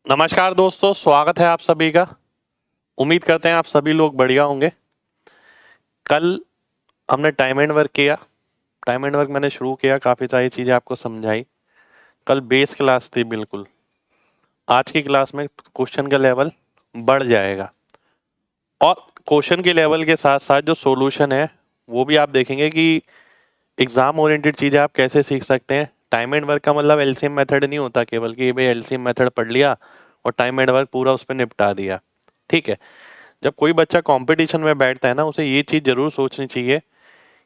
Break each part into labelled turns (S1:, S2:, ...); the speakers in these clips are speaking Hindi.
S1: नमस्कार दोस्तों, स्वागत है आप सभी का। उम्मीद करते हैं आप सभी लोग बढ़िया होंगे। कल हमने टाइम एंड वर्क किया। टाइम एंड वर्क मैंने शुरू किया, काफ़ी सारी चीज़ें आपको समझाई। कल बेस क्लास थी बिल्कुल। आज की क्लास में क्वेश्चन का लेवल बढ़ जाएगा और क्वेश्चन के लेवल के साथ साथ जो सॉल्यूशन है वो भी आप देखेंगे कि एग्ज़ाम ओरिएंटेड चीज़ें आप कैसे सीख सकते हैं। टाइम एंड वर्क का मतलब एलसीएम मेथड नहीं होता केवल कि भाई एलसीएम मेथड पढ़ लिया और टाइम एंड वर्क पूरा उस पर निपटा दिया। ठीक है, जब कोई बच्चा कंपटीशन में बैठता है ना, उसे ये चीज़ ज़रूर सोचनी चाहिए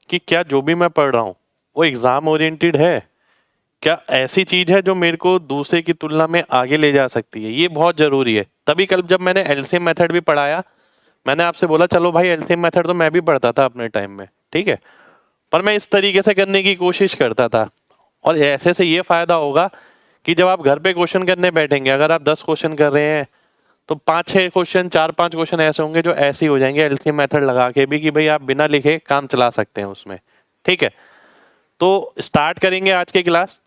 S1: कि क्या जो भी मैं पढ़ रहा हूँ वो एग्ज़ाम ओरिएंटेड है, क्या ऐसी चीज़ है जो मेरे को दूसरे की तुलना में आगे ले जा सकती है। ये बहुत ज़रूरी है। तभी कल जब मैंने एलसीएम मेथड भी पढ़ाया, मैंने आपसे बोला चलो भाई एलसीएम मेथड तो मैं भी पढ़ता था अपने टाइम में, ठीक है, पर मैं इस तरीके से करने की कोशिश करता था। और ऐसे से ये फ़ायदा होगा कि जब आप घर पे क्वेश्चन करने बैठेंगे, अगर आप 10 क्वेश्चन कर रहे हैं तो 5-6 क्वेश्चन, 4-5 क्वेश्चन ऐसे होंगे जो ऐसे ही हो जाएंगे एलसीएम मेथड लगा के भी, कि भाई आप बिना लिखे काम चला सकते हैं उसमें। ठीक है, तो स्टार्ट करेंगे आज की क्लास।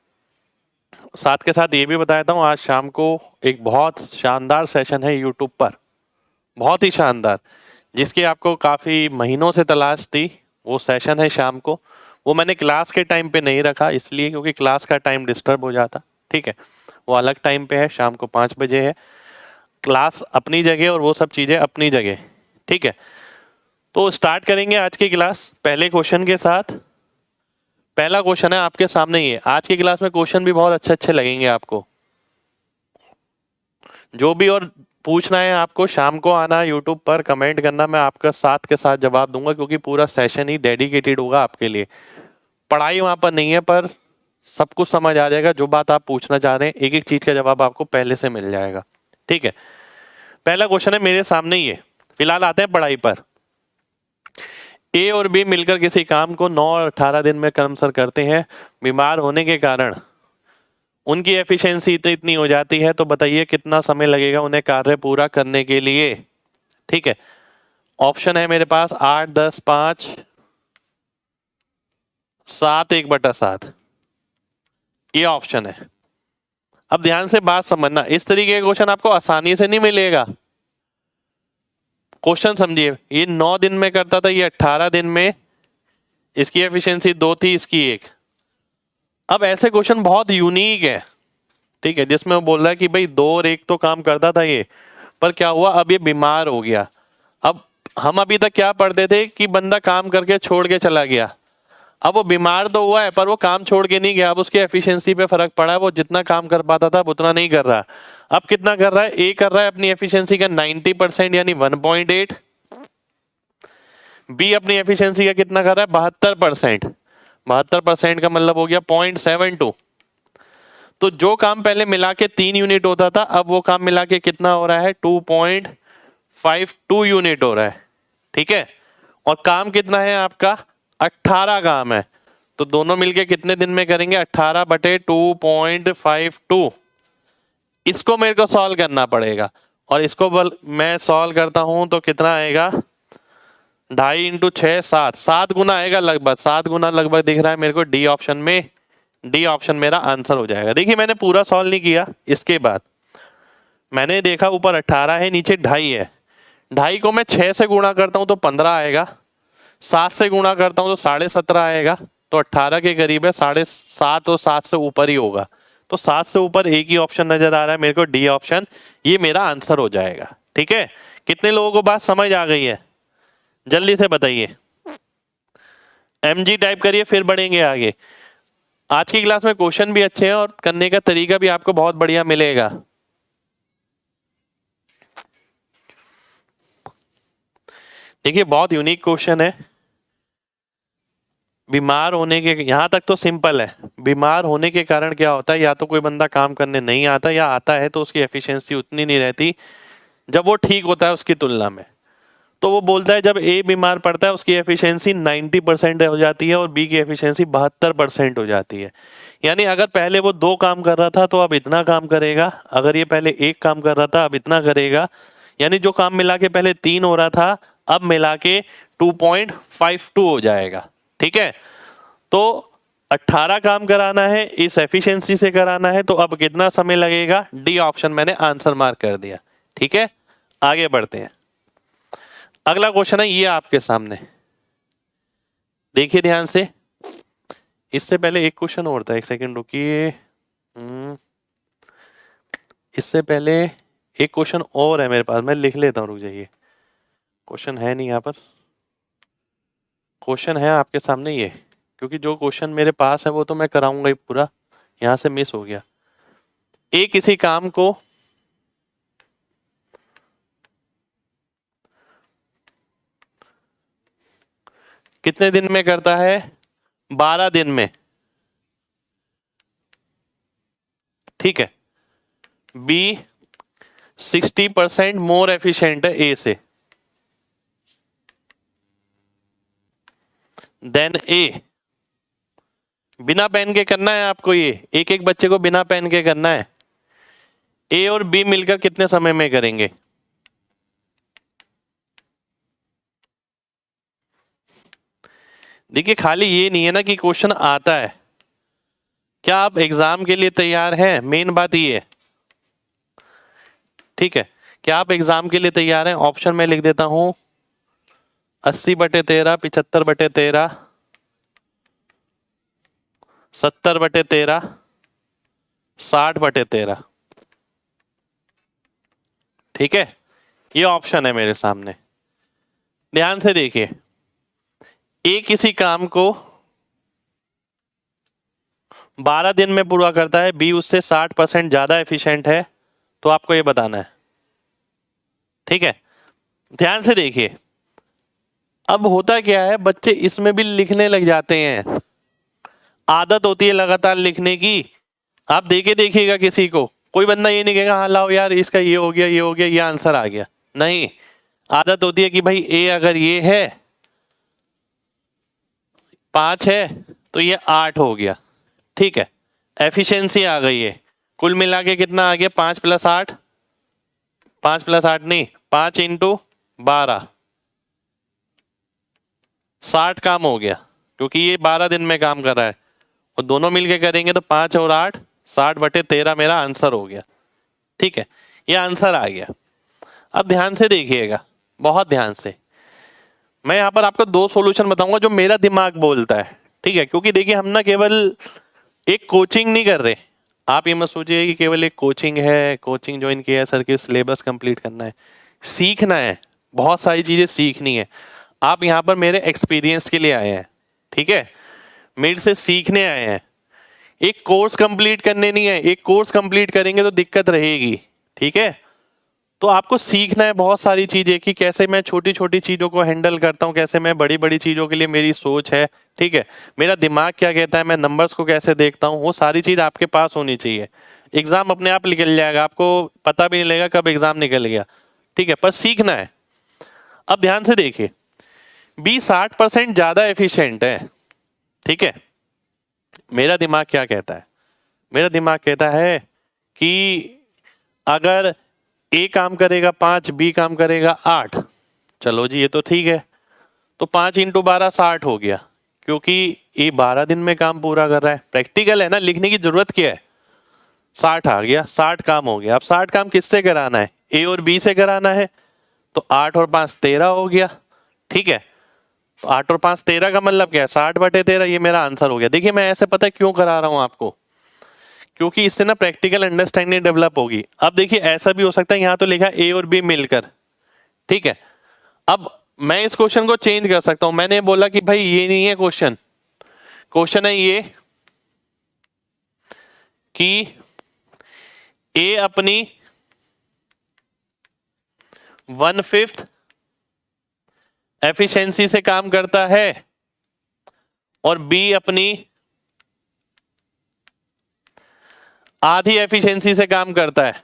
S1: साथ के साथ ये भी बता देता हूँ, आज शाम को एक बहुत शानदार सेशन है यूट्यूब पर, बहुत ही शानदार, जिसकी आपको काफ़ी महीनों से तलाश थी। वो सेशन है शाम को। वो मैंने क्लास के टाइम पे नहीं रखा इसलिए क्योंकि क्लास का टाइम डिस्टर्ब हो जाता। ठीक है, वो अलग टाइम पे है, शाम को 5 बजे है। क्लास अपनी जगह और वो सब चीज़ें अपनी जगह। ठीक है, तो स्टार्ट करेंगे आज की क्लास पहले क्वेश्चन के साथ। पहला क्वेश्चन है आपके सामने ही है। आज की क्लास में क्वेश्चन भी बहुत अच्छे अच्छे लगेंगे आपको। जो भी और पूछना है आपको, शाम को आना यूट्यूब पर, कमेंट करना, मैं आपका साथ के साथ जवाब दूंगा क्योंकि पूरा सेशन ही डेडिकेटेड होगा आपके लिए। पढ़ाई वहाँ पर नहीं है पर सब कुछ समझ आ जाएगा। जो बात आप पूछना चाह रहे हैं, एक एक चीज़ का जवाब आपको पहले से मिल जाएगा। ठीक है, पहला क्वेश्चन है मेरे सामने ही है। फिलहाल आते हैं पढ़ाई पर। ए और बी मिलकर किसी काम को 9 और 18 दिन में क्रमशः करते हैं। बीमार होने के कारण उनकी एफिशिएंसी इतनी हो जाती है, तो बताइए कितना समय लगेगा उन्हें कार्य पूरा करने के लिए। ठीक है, ऑप्शन है मेरे पास 8, 10, 5, 7, 1/7। ये ऑप्शन है। अब ध्यान से बात समझना, इस तरीके का क्वेश्चन आपको आसानी से नहीं मिलेगा। क्वेश्चन समझिए, ये 9 दिन में करता था, ये 18 दिन में। इसकी एफिशिएंसी 2 थी, इसकी 1। अब ऐसे क्वेश्चन बहुत यूनिक है, ठीक है, जिसमें वो बोल रहा है कि भाई 2 और 1 तो काम करता था ये, पर क्या हुआ, अब ये बीमार हो गया। अब हम अभी तक क्या पढ़ते थे कि बंदा काम करके छोड़ के चला गया। अब वो बीमार तो हुआ है पर वो काम छोड़ के नहीं गया। अब उसकी एफिशिएंसी पे फर्क पड़ा है, वो जितना काम कर पाता था उतना नहीं कर रहा। अब कितना कर रहा है, ए कर रहा है अपनी एफिशिएंसी का 90% यानी 1.8। बी अपनी एफिशिएंसी का कितना कर रहा है, 72%। 72% का मतलब हो गया 0.72। तो जो काम पहले मिला के 3 यूनिट होता था, अब वो काम मिला के कितना हो रहा है, 2.52 यूनिट हो रहा है। ठीक है, और काम कितना है आपका, 18 काम है। तो दोनों मिलके कितने दिन में करेंगे, 18/2.52। इसको मेरे को सॉल्व करना पड़ेगा और इसको मैं सॉल्व करता हूं तो कितना आएगा, 2.5 × 6 7 7 गुना आएगा लगभग। 7 गुना लगभग दिख रहा है मेरे को डी ऑप्शन में। डी ऑप्शन मेरा आंसर हो जाएगा। देखिए मैंने पूरा सॉल्व नहीं किया। इसके बाद मैंने देखा ऊपर 18 है, नीचे 2.5 है। 2.5 को मैं 6 से गुणा करता हूं तो 15 आएगा। 7 से गुणा करता हूं तो 17.5 आएगा। तो 18 के करीब है, 7.5 और 7 से ऊपर ही होगा। तो 7 से ऊपर एक ही ऑप्शन नजर आ रहा है मेरे को, डी ऑप्शन। ये मेरा आंसर हो जाएगा। ठीक है, कितने लोगों को बात समझ आ गई है, जल्दी से बताइए। MG टाइप करिए, फिर बढ़ेंगे आगे। आज की क्लास में क्वेश्चन भी अच्छे हैं और करने का तरीका भी आपको बहुत बढ़िया मिलेगा। देखिए बहुत यूनिक क्वेश्चन है। बीमार होने के, यहां तक तो सिंपल है। बीमार होने के कारण क्या होता है, या तो कोई बंदा काम करने नहीं आता, या आता है तो उसकी एफिशिएंसी उतनी नहीं रहती जब वो ठीक होता है उसकी तुलना में। तो वो बोलता है जब ए बीमार पड़ता है उसकी एफिशिएंसी 90% हो जाती है और बी की एफिशिएंसी 72% हो जाती है। यानी अगर पहले वो 2 काम कर रहा था तो अब इतना काम करेगा, अगर ये पहले 1 काम कर रहा था अब इतना करेगा। यानी जो काम मिला के पहले 3 हो रहा था अब मिला के 2.52 हो जाएगा। ठीक है, तो 18 काम कराना है, इस एफिशिएंसी से कराना है, तो अब कितना समय लगेगा? डी ऑप्शन मैंने आंसर मार्क कर दिया। ठीक है, आगे बढ़ते हैं। अगला क्वेश्चन है ये आपके सामने, देखिए ध्यान से। इससे पहले एक क्वेश्चन और था, एक सेकंड रुकिए। इससे पहले एक क्वेश्चन और है मेरे पास, मैं लिख लेता हूँ, रुक जाइए। क्वेश्चन है नहीं यहाँ पर, क्वेश्चन है आपके सामने ये, क्योंकि जो क्वेश्चन मेरे पास है वो तो मैं कराऊंगा ही पूरा, यहाँ से मिस हो गया। किसी काम को कितने दिन में करता है? 12 दिन में। ठीक है, बी 60% मोर एफिशिएंट है ए से देन ए। बिना पेन के करना है आपको, ये एक एक बच्चे को बिना पेन के करना है। ए और बी मिलकर कितने समय में करेंगे? देखिए खाली ये नहीं है ना कि क्वेश्चन आता है, क्या आप एग्जाम के लिए तैयार हैं? मेन बात ये है। ठीक है, क्या आप एग्जाम के लिए तैयार हैं? ऑप्शन में लिख देता हूं 80/13, 75/13, 70/13, 60/13। ठीक है, ये ऑप्शन है मेरे सामने, ध्यान से देखिए। ए किसी काम को 12 दिन में पूरा करता है, बी उससे 60% ज्यादा एफिशिएंट है, तो आपको ये बताना है। ठीक है, ध्यान से देखिए। अब होता क्या है, बच्चे इसमें भी लिखने लग जाते हैं, आदत होती है लगातार लिखने की। आप देखिएगा किसी को, कोई बंदा ये नहीं कहेगा हाँ लाओ यार इसका ये हो गया, ये हो गया, ये आंसर आ गया। नहीं, आदत होती है कि भाई ए अगर ये है 5 है तो ये 8 हो गया। ठीक है, एफिशिएंसी आ गई है, कुल मिला के कितना आ गया? 5 + 8, 5 + 8 नहीं, 5 × 12, 60 काम हो गया, क्योंकि ये 12 दिन में काम कर रहा है, और दोनों मिलके करेंगे तो 5 और 8 60/13 मेरा आंसर हो गया। ठीक है, ये आंसर आ गया। अब ध्यान से देखिएगा, बहुत ध्यान से। मैं यहाँ पर आपको 2 सॉल्यूशन बताऊंगा जो मेरा दिमाग बोलता है। ठीक है, क्योंकि देखिए हम ना केवल एक कोचिंग नहीं कर रहे, आप ये मत सोचिए कि केवल एक कोचिंग है, कोचिंग ज्वाइन किया है सर के सिलेबस कंप्लीट करना है। सीखना है, बहुत सारी चीजें सीखनी है। आप यहाँ पर मेरे एक्सपीरियंस के लिए आए हैं। ठीक है, मेरे से सीखने आए हैं, एक कोर्स कंप्लीट करने नहीं है। एक कोर्स कंप्लीट करेंगे तो दिक्कत रहेगी। ठीक है, तो आपको सीखना है बहुत सारी चीजें कि कैसे मैं छोटी छोटी चीजों को हैंडल करता हूँ, कैसे मैं बड़ी बड़ी चीजों के लिए मेरी सोच है। ठीक है, मेरा दिमाग क्या कहता है, मैं नंबर्स को कैसे देखता हूँ, वो सारी चीज आपके पास होनी चाहिए। एग्जाम अपने आप निकल जाएगा, आपको पता भी नहीं लगेगा कब एग्जाम निकल गया। ठीक है, पर सीखना है। अब ध्यान से देखिए, बी 60% ज्यादा एफिशिएंट है। ठीक है, मेरा दिमाग क्या कहता है? मेरा दिमाग कहता है कि अगर ए काम करेगा 5, बी काम करेगा 8, चलो जी ये तो ठीक है, तो 5 × 12 60 हो गया, क्योंकि ए 12 दिन में काम पूरा कर रहा है। प्रैक्टिकल है ना, लिखने की जरूरत क्या है? 60 आ गया, 60 काम हो गया। अब 60 काम किससे कराना है? ए और बी से कराना है, तो 8 और 5 13 हो गया। ठीक है, तो 8 और 5 13 का मतलब क्या है? 60/13, ये मेरा आंसर हो गया। देखिए मैं ऐसे पता है क्यों करा रहा हूं आपको, क्योंकि इससे ना प्रैक्टिकल अंडरस्टैंडिंग डेवलप होगी। अब देखिए ऐसा भी हो सकता है, यहां तो लिखा ए और बी मिलकर। ठीक है, अब मैं इस क्वेश्चन को चेंज कर सकता हूं। मैंने बोला कि भाई ये नहीं है क्वेश्चन, क्वेश्चन है ये कि ए अपनी 1/5 एफिशिएंसी से काम करता है और बी अपनी आधी एफिशिएंसी से काम करता है।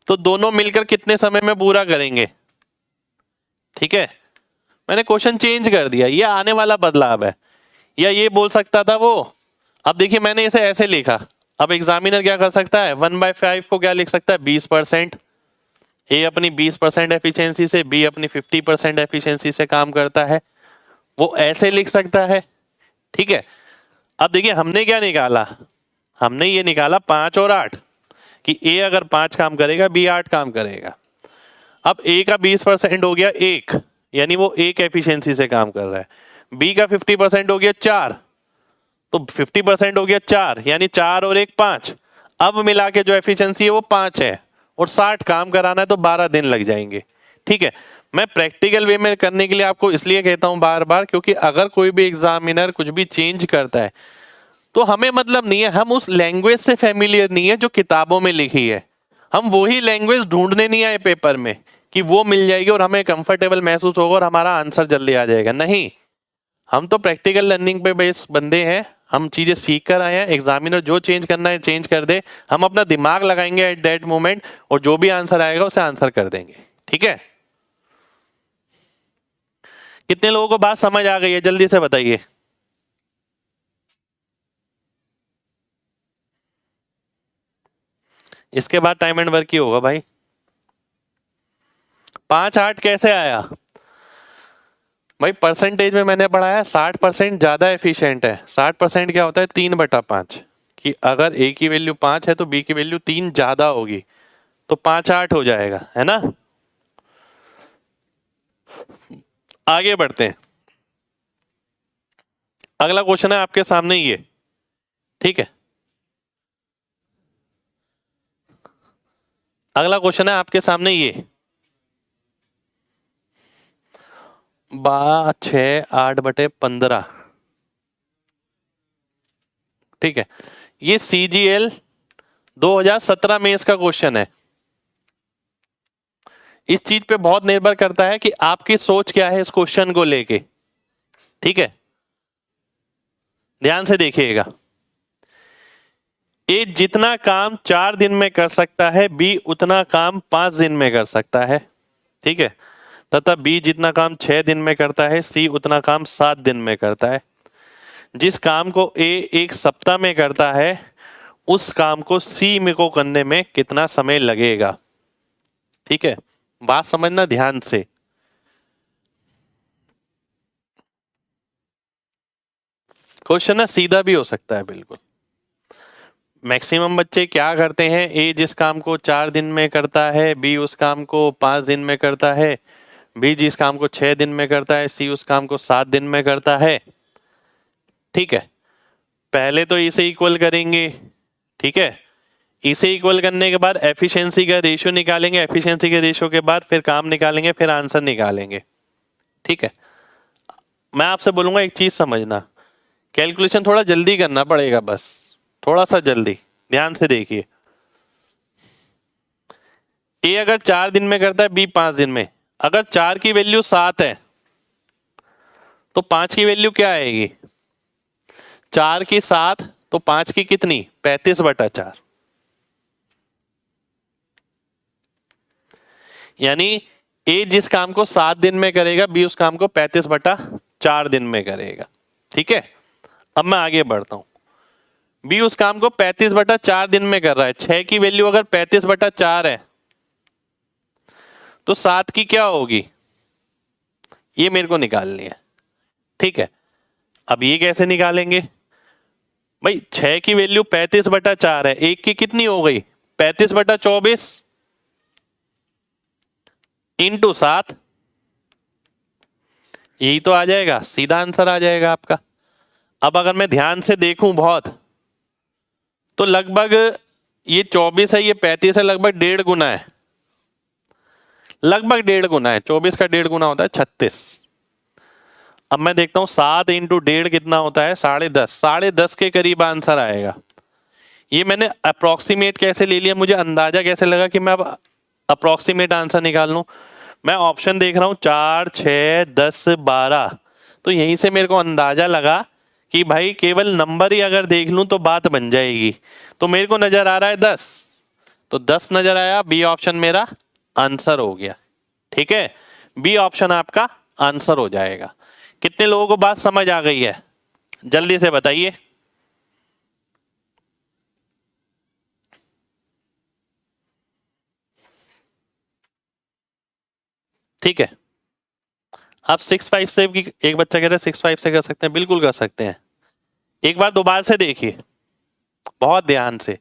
S1: तो दोनों मिलकर कितने समय में पूरा करेंगे? ठीक है, मैंने क्वेश्चन चेंज कर दिया, ये आने वाला बदलाव है। या ये बोल सकता था वो, अब देखिए मैंने इसे ऐसे लिखा। अब एग्जामिनर क्या कर सकता है? 1/5 को क्या लिख सकता है? 20%। ए अपनी 20% एफिशिएंसी से, बी अपनी 50% एफिशिएंसी से काम करता है, वो ऐसे लिख सकता है। ठीक है, अब देखिए हमने क्या निकाला, हमने ये निकाला 5 और 8 कि ए अगर 5 काम करेगा, बी 8 काम करेगा। अब ए का 20% हो गया 1, यानी वो 1 एफिशिएंसी से काम कर रहा है। बी का 50% हो गया 4, तो 50% हो गया 4, यानी 4 और 1 5। अब मिला के जो एफिशिएंसी है वो 5 है, और 60 काम कराना है तो 12 दिन लग जाएंगे। ठीक है, मैं प्रैक्टिकल वे में करने के लिए आपको इसलिए कहता हूं बार बार, क्योंकि अगर कोई भी एग्जामिनर कुछ भी चेंज करता है तो हमें मतलब नहीं है, हम उस लैंग्वेज से फैमिलियर नहीं है जो किताबों में लिखी है। हम वही लैंग्वेज ढूंढने नहीं आए पेपर में कि वो मिल जाएगी और हमें कंफर्टेबल महसूस होगा और हमारा आंसर जल्दी आ जाएगा। नहीं, हम तो प्रैक्टिकल लर्निंग पे बेस बंदे हैं, हम चीजें सीख कर आए हैं। एग्जामिनर जो चेंज करना है चेंज कर दे, हम अपना दिमाग लगाएंगे एट दैट मोमेंट, और जो भी आंसर आएगा उसे आंसर कर देंगे। ठीक है, कितने लोगों को बात समझ आ गई है, जल्दी से बताइए। इसके बाद टाइम एंड वर्क ही होगा भाई। 5 8 कैसे आया भाई? परसेंटेज में मैंने पढ़ा है 60% ज्यादा एफिशिएंट है। 60% क्या होता है? 3/5, कि अगर ए की वैल्यू 5 है तो बी की वैल्यू 3 ज्यादा होगी, तो 5 8 हो जाएगा, है ना। आगे बढ़ते हैं, अगला क्वेश्चन है आपके सामने ये। ठीक है, अगला क्वेश्चन है आपके सामने ये, 6/8/15। ठीक है, ये CGL 2017 में इसका क्वेश्चन है। इस चीज पे बहुत निर्भर करता है कि आपकी सोच क्या है इस क्वेश्चन को लेके। ठीक है, ध्यान से देखिएगा। ए जितना काम 4 दिन में कर सकता है, बी उतना काम 5 दिन में कर सकता है। ठीक है, तथा बी जितना काम 6 दिन में करता है, सी उतना काम 7 दिन में करता है। जिस काम को ए 1 सप्ताह में करता है, उस काम को सी में को करने में कितना समय लगेगा। ठीक है, बात समझना ध्यान से। क्वेश्चन ना सीधा भी हो सकता है बिल्कुल। मैक्सिमम बच्चे क्या करते हैं, ए जिस काम को 4 दिन में करता है, बी उस काम को 5 दिन में करता है, बी जिस काम को 6 दिन में करता है, सी उस काम को 7 दिन में करता है। ठीक है, पहले तो इसे इक्वल करेंगे। ठीक है, इसे इक्वल करने के बाद एफिशिएंसी का रेशियो निकालेंगे, एफिशिएंसी के रेशियो के बाद फिर काम निकालेंगे, फिर आंसर निकालेंगे। ठीक है, मैं आपसे बोलूंगा एक चीज समझना, कैलकुलेशन थोड़ा जल्दी करना पड़ेगा, बस थोड़ा सा जल्दी। ध्यान से देखिए, ए अगर 4 दिन में करता है, बी 5 दिन में। अगर 4 की वैल्यू 7 है तो 5 की वैल्यू क्या आएगी? 4 की 7, तो 5 की कितनी? 35/4। यानी ए जिस काम को 7 दिन में करेगा, बी उस काम को 35/4 दिन में करेगा। ठीक है, अब मैं आगे बढ़ता हूं। बी उस काम को 35/4 दिन में कर रहा है। 6 की वैल्यू अगर 35/4 है तो 7 की क्या होगी, ये मेरे को निकालनी है। ठीक है, अब ये कैसे निकालेंगे भाई? 6 की वैल्यू 35/4 है, 1 की कितनी हो गई? 35/24 इंटू 7, यही तो आ जाएगा, सीधा आंसर आ जाएगा आपका। अब अगर मैं ध्यान से देखूं बहुत, तो लगभग ये 24 है, ये 35 है, लगभग 1.5 गुना है। लगभग 1.5 गुना है, 24 का 1.5 गुना होता है 36। अब मैं देखता हूं 7 इंटू 1.5 कितना होता है? 10.5। 10.5 के करीब आंसर आएगा। ये मैंने अप्रोक्सीमेट कैसे ले लिया, मुझे अंदाजा कैसे लगा कि मैं अब अप्रोक्सीमेट आंसर निकाल लूं? मैं ऑप्शन देख रहा हूं 4 6 10 12, तो यहीं से मेरे को अंदाजा लगा कि भाई केवल नंबर ही अगर देख लूं तो बात बन जाएगी। तो मेरे को नजर आ रहा है 10, तो 10 नजर आया, बी ऑप्शन मेरा आंसर हो गया। ठीक है, बी ऑप्शन आपका आंसर हो जाएगा। कितने लोगों को बात समझ आ गई है, जल्दी से बताइए। ठीक है, आप 6 5 से भी, एक बच्चा कह रहा है 6 5 से कर सकते हैं, बिल्कुल कर सकते हैं। एक बार दोबारा से देखिए बहुत ध्यान से।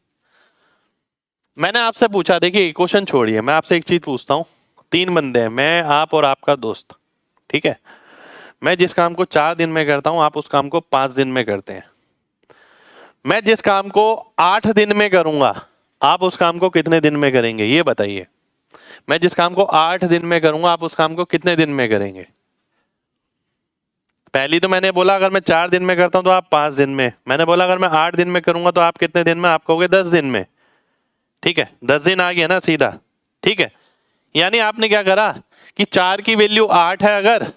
S1: मैंने आपसे पूछा, देखिए क्वेश्चन छोड़िए, मैं आपसे एक चीज पूछता हूँ। 3 बंदे हैं, मैं, आप और आपका दोस्त, ठीक है। मैं जिस काम को 4 दिन में करता हूँ, आप उस काम को 5 दिन में करते हैं। मैं जिस काम को 8 दिन में करूंगा, आप उस काम को कितने दिन में करेंगे, ये बताइए। मैं जिस काम को 8 दिन में करूंगा, आप उस काम को कितने दिन में करेंगे। पहली तो मैंने बोला अगर मैं 4 दिन में करता हूं तो आप 5 दिन में। मैंने बोला अगर मैं 8 दिन में करूंगा तो आप कितने दिन में, आप कहोगे 10 दिन में। ठीक है, 10 दिन आ गया ना सीधा। ठीक है, यानी आपने क्या करा कि 4 की वैल्यू 8 है, अगर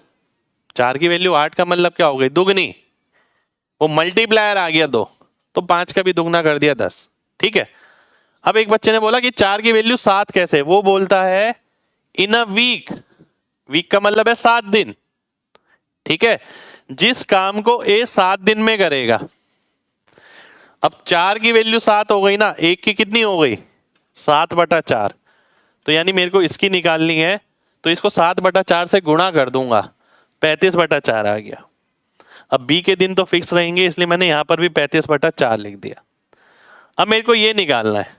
S1: 4 की वैल्यू 8 का मतलब क्या हो गई, दुगनी। वो मल्टीप्लायर आ गया 2, तो 5 का भी दुगना कर दिया 10। ठीक है, अब एक बच्चे ने बोला कि 4 की वैल्यू 7 कैसे, वो बोलता है इन अ वीक। वीक का मतलब है 7 दिन। ठीक है, जिस काम को ए 7 दिन में करेगा। अब 4 की वैल्यू 7 हो गई ना, एक की कितनी हो गई, 7/4। तो यानी मेरे को इसकी निकालनी है, तो इसको 7/4 से गुणा कर दूंगा, 35/4 आ गया। अब बी के दिन तो फिक्स रहेंगे, इसलिए मैंने यहां पर भी 35/4 लिख दिया। अब मेरे को ये निकालना है।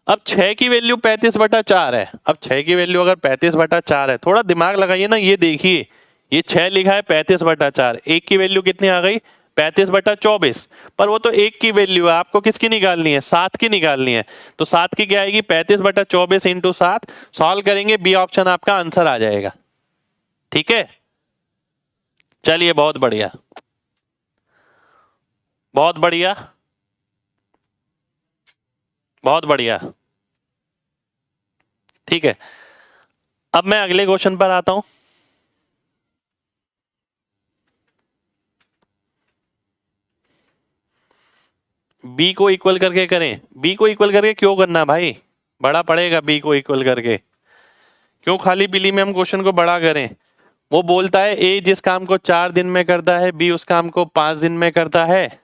S1: अब 6 की वैल्यू 35/4 है। अब 6 की वैल्यू अगर 35/4 है, थोड़ा दिमाग लगाइए ना, ये देखिए ये 6 लिखा है 35/4, एक की वैल्यू कितनी आ गई 35/24। पर वो तो एक की वैल्यू है, आपको किसकी निकालनी है, 7 की निकालनी है। तो 7 की क्या आएगी, 35/24 इंटू 7। सॉल्व करेंगे, बी ऑप्शन आपका आंसर आ जाएगा। ठीक है, चलिए बहुत बढ़िया, बहुत बढ़िया, बहुत बढ़िया। ठीक है, अब मैं अगले क्वेश्चन पर आता हूं। बी को इक्वल करके करें। बी को इक्वल करके क्यों करना भाई, बड़ा पड़ेगा बी को इक्वल करके, क्यों खाली पीली में हम क्वेश्चन को बड़ा करें। वो बोलता है ए जिस काम को 4 दिन में करता है, बी उस काम को 5 दिन में करता है।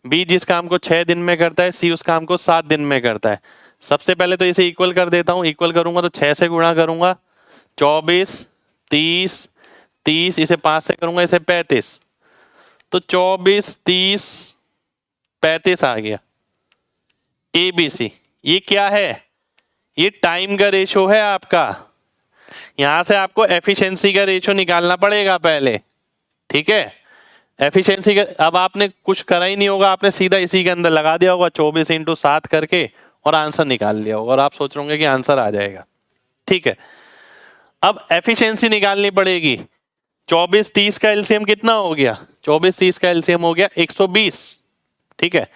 S1: बी जिस काम को 6 दिन में करता है, सी उस काम को 7 दिन में करता है। सबसे पहले तो इसे इक्वल कर देता हूं। इक्वल करूंगा तो 6 से गुणा करूंगा, 24, 30, 30, इसे 5 से करूंगा, इसे 35। तो 24, 30, 35 आ गया। ए बी सी, ये क्या है, ये टाइम का रेशो है आपका। यहां से आपको एफिशिएंसी का रेशो निकालना पड़ेगा पहले। ठीक है, एफिशिएंसी का अब आपने कुछ करा ही नहीं होगा, आपने सीधा इसी के अंदर लगा दिया होगा 24 इंटू 7 करके और आंसर निकाल लिया होगा, और आप सोच रहे होंगे कि आंसर आ जाएगा। ठीक है, अब एफिशिएंसी निकालनी पड़ेगी। 24 30 का एलसीएम कितना हो गया, 24 30 का एलसीएम हो गया 120। ठीक है,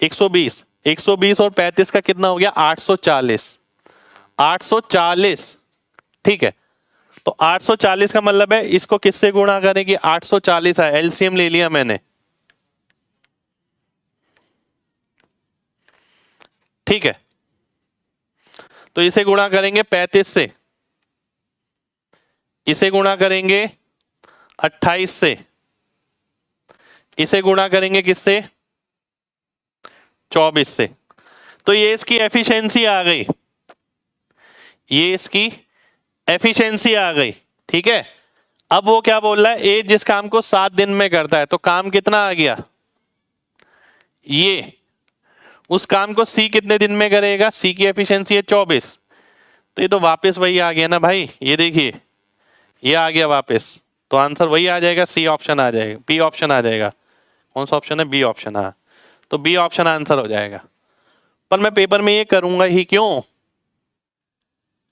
S1: 120, 120 और 35 का कितना हो गया 840, 840। ठीक है, तो 840 का मतलब है इसको किससे गुणा करेंगे, 840 है, एलसीएम ले लिया मैंने। ठीक है, तो इसे गुणा करेंगे 35 से, इसे गुणा करेंगे 28 से, इसे गुणा करेंगे किससे 24 से। तो ये इसकी एफिशिएंसी आ गई, ये इसकी एफिशिएंसी आ गई। ठीक है, अब वो क्या बोल रहा है, ए जिस काम को 7 दिन में करता है, तो काम कितना आ गया, ये उस काम को सी कितने दिन में करेगा, सी की एफिशिएंसी है 24। तो ये तो वापस वही आ गया ना भाई, ये देखिए ये आ गया वापस, तो आंसर वही आ जाएगा, सी ऑप्शन आ जाएगा, बी ऑप्शन आ जाएगा। कौन सा ऑप्शन है, बी ऑप्शन। हाँ, तो बी ऑप्शन आंसर हो जाएगा। पर मैं पेपर में ये करूंगा ही क्यों,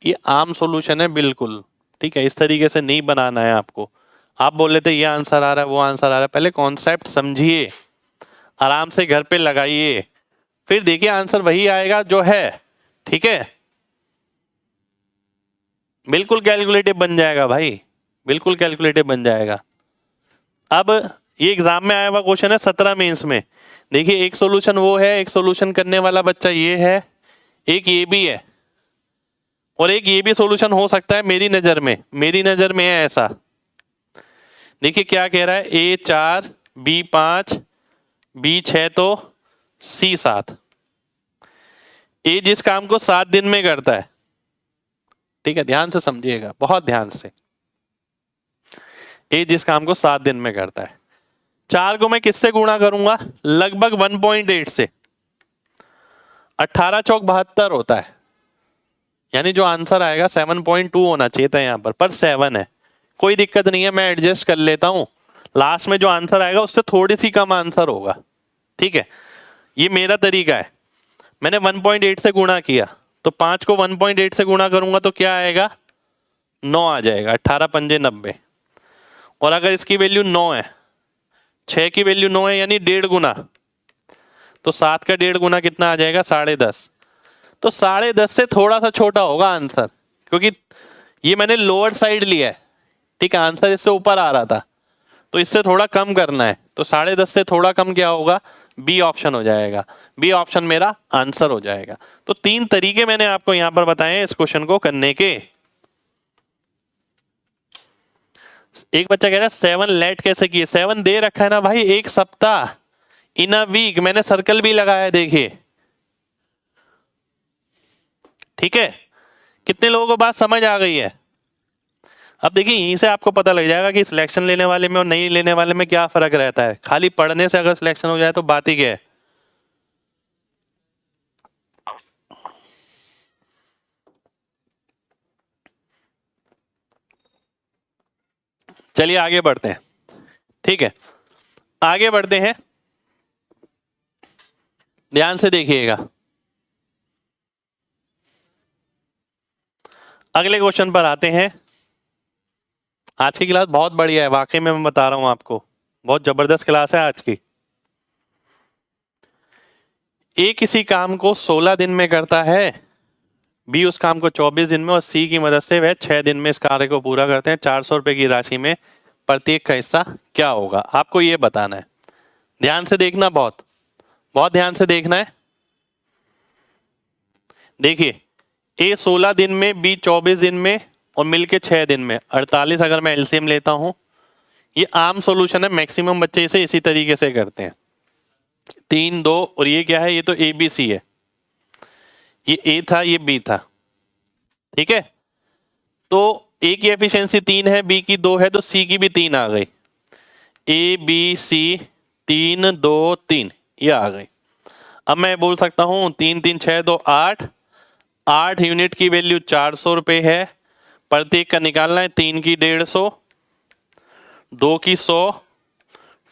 S1: ये आम सॉल्यूशन है बिल्कुल। ठीक है, इस तरीके से नहीं बनाना है आपको। आप बोल लेते ये आंसर आ रहा है वो आंसर आ रहा है, पहले कॉन्सेप्ट समझिए, आराम से घर पे लगाइए, फिर देखिए आंसर वही आएगा जो है। ठीक है, बिल्कुल कैलकुलेटिव बन जाएगा भाई, बिल्कुल कैलकुलेटिव बन जाएगा। अब ये एग्जाम में आया हुआ क्वेश्चन है 17 मेंस में। देखिए एक सॉल्यूशन वो है, एक सॉल्यूशन करने वाला बच्चा ये है, एक ये भी है, और एक ये भी सॉल्यूशन हो सकता है मेरी नजर में, मेरी नजर में है ऐसा। देखिए क्या कह रहा है, A4 B5 B6 तो C7। ए जिस काम को 7 दिन में करता है, ठीक है, ध्यान से समझिएगा, बहुत ध्यान से। ए जिस काम को 7 दिन में करता है, 4 को मैं किससे गुणा करूंगा? लगभग 1.8 से। 18 चौक 72 होता है, यानी जो आंसर आएगा 7.2 होना चाहिए था यहाँ पर 7 है। कोई दिक्कत नहीं है, मैं एडजस्ट कर लेता हूं। लास्ट में जो आंसर आएगा उससे थोड़ी सी कम आंसर होगा, ठीक है। ये मेरा तरीका है। मैंने 1.8 से गुणा किया, तो 5 को 1.8 से गुणा करूंगा तो क्या आएगा? 9 आ जाएगा। 18 पंजे 90। और अगर इसकी वैल्यू 9 है, 6 की वैल्यू 9 है, यानी 1.5 गुना, तो 7 का 1.5 गुना कितना आ जाएगा? 10.5। तो 10.5 से थोड़ा सा छोटा होगा आंसर, क्योंकि ये मैंने लोअर साइड लिया है, ठीक है। आंसर इससे ऊपर आ रहा था, तो इससे थोड़ा कम करना है, तो 10.5 से थोड़ा कम क्या होगा? बी ऑप्शन हो जाएगा। बी ऑप्शन मेरा आंसर हो जाएगा। तो 3 तरीके मैंने आपको यहां पर बताए हैं इस क्वेश्चन को करने के। एक बच्चा कह रहा है 7 लेट कैसे किए? 7 दे रखा है ना भाई, 1 सप्ताह, इन अ वीक। मैंने सर्कल भी लगाया है, देखिए, ठीक है। कितने लोगों को बात समझ आ गई है? अब देखिए, यहीं से आपको पता लग जाएगा कि सिलेक्शन लेने वाले में और नहीं लेने वाले में क्या फर्क रहता है। खाली पढ़ने से अगर सिलेक्शन हो जाए तो बात ही क्या है। चलिए आगे बढ़ते हैं, ठीक है, आगे बढ़ते हैं। ध्यान से देखिएगा, अगले क्वेश्चन पर आते हैं। आज की क्लास बहुत बढ़िया है, वाकई में मैं बता रहा हूं आपको, बहुत जबरदस्त क्लास है आज की। ए किसी काम को 16 दिन में करता है, बी उस काम को 24 दिन में, और सी की मदद से वह 6 दिन में इस कार्य को पूरा करते हैं। 400 रुपए की राशि में प्रत्येक का हिस्सा क्या होगा? आपको ये बताना है। ध्यान से देखना, बहुत बहुत ध्यान से देखना है। देखिए, ए 16 दिन में, बी 24 दिन में, और मिलके 6 दिन में 48। अगर मैं एलसीएम लेता हूं, ये आम सॉल्यूशन है, मैक्सिमम बच्चे इसे इसी तरीके से करते हैं। 3 2, और ये क्या है? ये तो ए बी सी है। ये ए था, ये बी था, ठीक है। तो ए की एफिशिएंसी 3 है, बी की 2 है, तो सी की भी 3 आ गई। ए बी सी 3 2 3, ये आ गई। अब मैं बोल सकता हूं 3 3 6 2 8, 8 यूनिट की वैल्यू 400 रुपए है। प्रत्येक का निकालना है। 3 की 150, 2 की 100,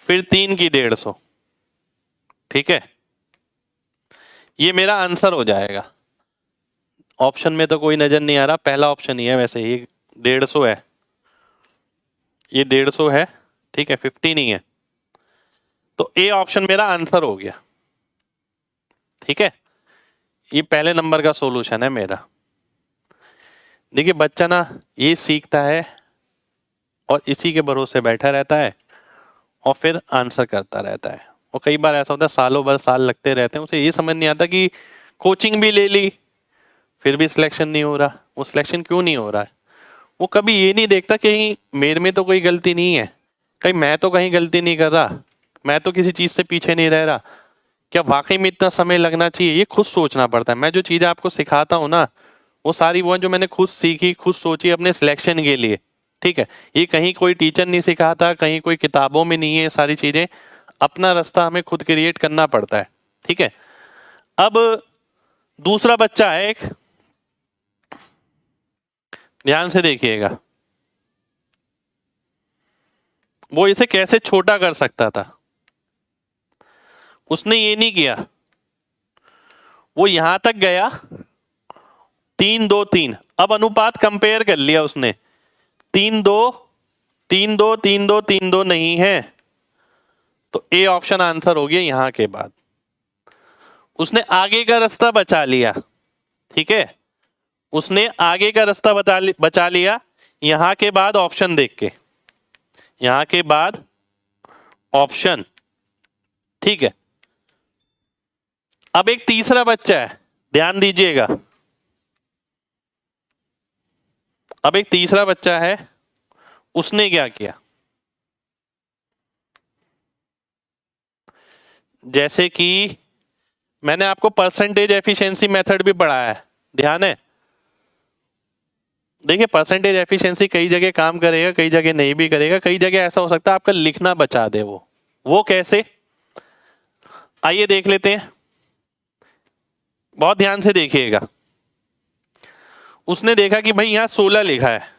S1: फिर 3 की 150, ठीक है। ये मेरा आंसर हो जाएगा। ऑप्शन में तो कोई नजर नहीं आ रहा, पहला ऑप्शन ही है वैसे। ये 150 है, ये 150 है, ठीक है, 50 नहीं है। तो ए ऑप्शन मेरा आंसर हो गया, ठीक है। ये पहले नंबर का सॉल्यूशन है मेरा। देखिए, बच्चा ना ये सीखता है और इसी के भरोसे बैठा रहता है और फिर आंसर करता रहता है। और कई बार ऐसा होता है सालों भर साल लगते रहते हैं, उसे ये समझ नहीं आता कि कोचिंग भी ले ली फिर भी सिलेक्शन नहीं हो रहा। वो सिलेक्शन क्यों नहीं हो रहा है? वो कभी ये नहीं देखता कि कहीं मेरे में तो कोई गलती नहीं है, कहीं मैं तो कहीं गलती नहीं कर रहा, मैं तो किसी चीज़ से पीछे नहीं रह रहा, क्या वाकई में इतना समय लगना चाहिए? ये खुद सोचना पड़ता है। मैं जो चीज़ें आपको सिखाता हूँ ना, वो सारी वो हैं जो मैंने खुद सीखी, खुद सोची अपने सिलेक्शन के लिए, ठीक है। ये कहीं कोई टीचर नहीं सिखाता, कहीं कोई किताबों में नहीं है। ये सारी चीज़ें अपना रास्ता हमें खुद क्रिएट करना पड़ता है, ठीक है। अब दूसरा बच्चा है एक, ध्यान से देखिएगा, वो इसे कैसे छोटा कर सकता था। उसने ये नहीं किया, वो यहां तक गया 3 2 3। अब अनुपात कंपेयर कर लिया उसने, 3 2 3 2 3 2 3 2 नहीं है, तो ए ऑप्शन आंसर हो गया। यहां के बाद उसने आगे का रास्ता बचा लिया, ठीक है। उसने आगे का रास्ता बचा लिया यहां के बाद ऑप्शन देख के, यहां के बाद ऑप्शन, ठीक है। अब एक तीसरा बच्चा है, ध्यान दीजिएगा। अब एक तीसरा बच्चा है, उसने क्या किया? जैसे कि मैंने आपको परसेंटेज एफिशिएंसी मेथड भी पढ़ाया है, ध्यान है। देखिए परसेंटेज एफिशिएंसी कई जगह काम करेगा, कई जगह नहीं भी करेगा, कई जगह ऐसा हो सकता है आपका लिखना बचा दे। वो कैसे, आइए देख लेते हैं। बहुत ध्यान से देखिएगा। उसने देखा कि भाई यहां 16 लिखा है,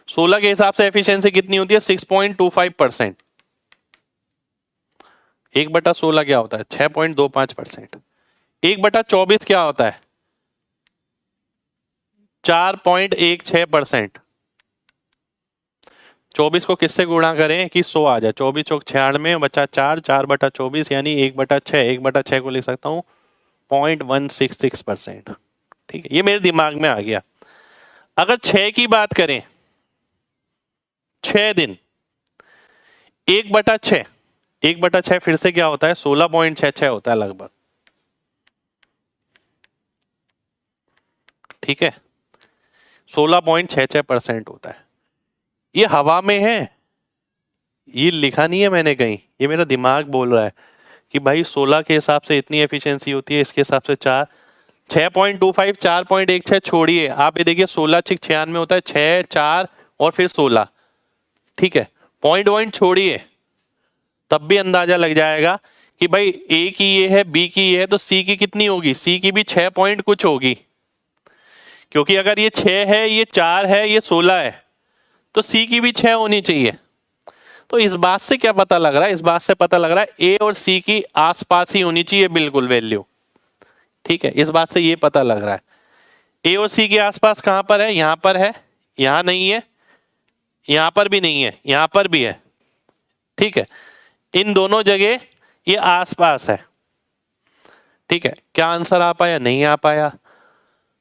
S1: 16 के हिसाब से एफिशिएंसी कितनी होती है 6.25%। 1/16 क्या होता है 6.25%। 1/24 क्या होता है 4.16%। 24 को किससे गुणा करें कि 100 आ जाए, 24 चौक 96 बचा 4, 4/24 यानी 1/6। 1/6 को लिख सकता हूं 0.166%। ठीक है, ये मेरे दिमाग में आ गया। अगर 6 की बात करें, 6 दिन, 1/6, 1/6 फिर से क्या होता है 16.66 होता है लगभग। ठीक है, 16.66% होता है। ये हवा में है, ये लिखा नहीं है मैंने कहीं, ये मेरा दिमाग बोल रहा है कि भाई 16 के हिसाब से इतनी एफिशिएंसी होती है, इसके हिसाब से 6.25, 4.16 छोड़िए, आप ये देखिए 16 6 96 होता है, 6 4 और फिर 16। ठीक है, पॉइंट छोड़िए, तब भी अंदाजा लग जाएगा कि भाई ए की ये है, बी की ये है, तो सी की कितनी होगी, सी की भी 6 पॉइंट कुछ होगी, क्योंकि अगर ये 6 है, ये 4 है, ये 16 है, तो सी की भी 6 होनी चाहिए। तो इस बात से क्या पता लग रहा है, इस बात से पता लग रहा है ए और सी की आसपास ही होनी चाहिए बिल्कुल वैल्यू। ठीक है, इस बात से ये पता लग रहा है ए और सी के आसपास कहां पर है, यहां पर है, यहां नहीं है, यहां पर भी नहीं है, यहां पर भी है। ठीक है, इन दोनों जगह ये आसपास है। ठीक है, क्या आंसर आ पाया, नहीं आ पाया।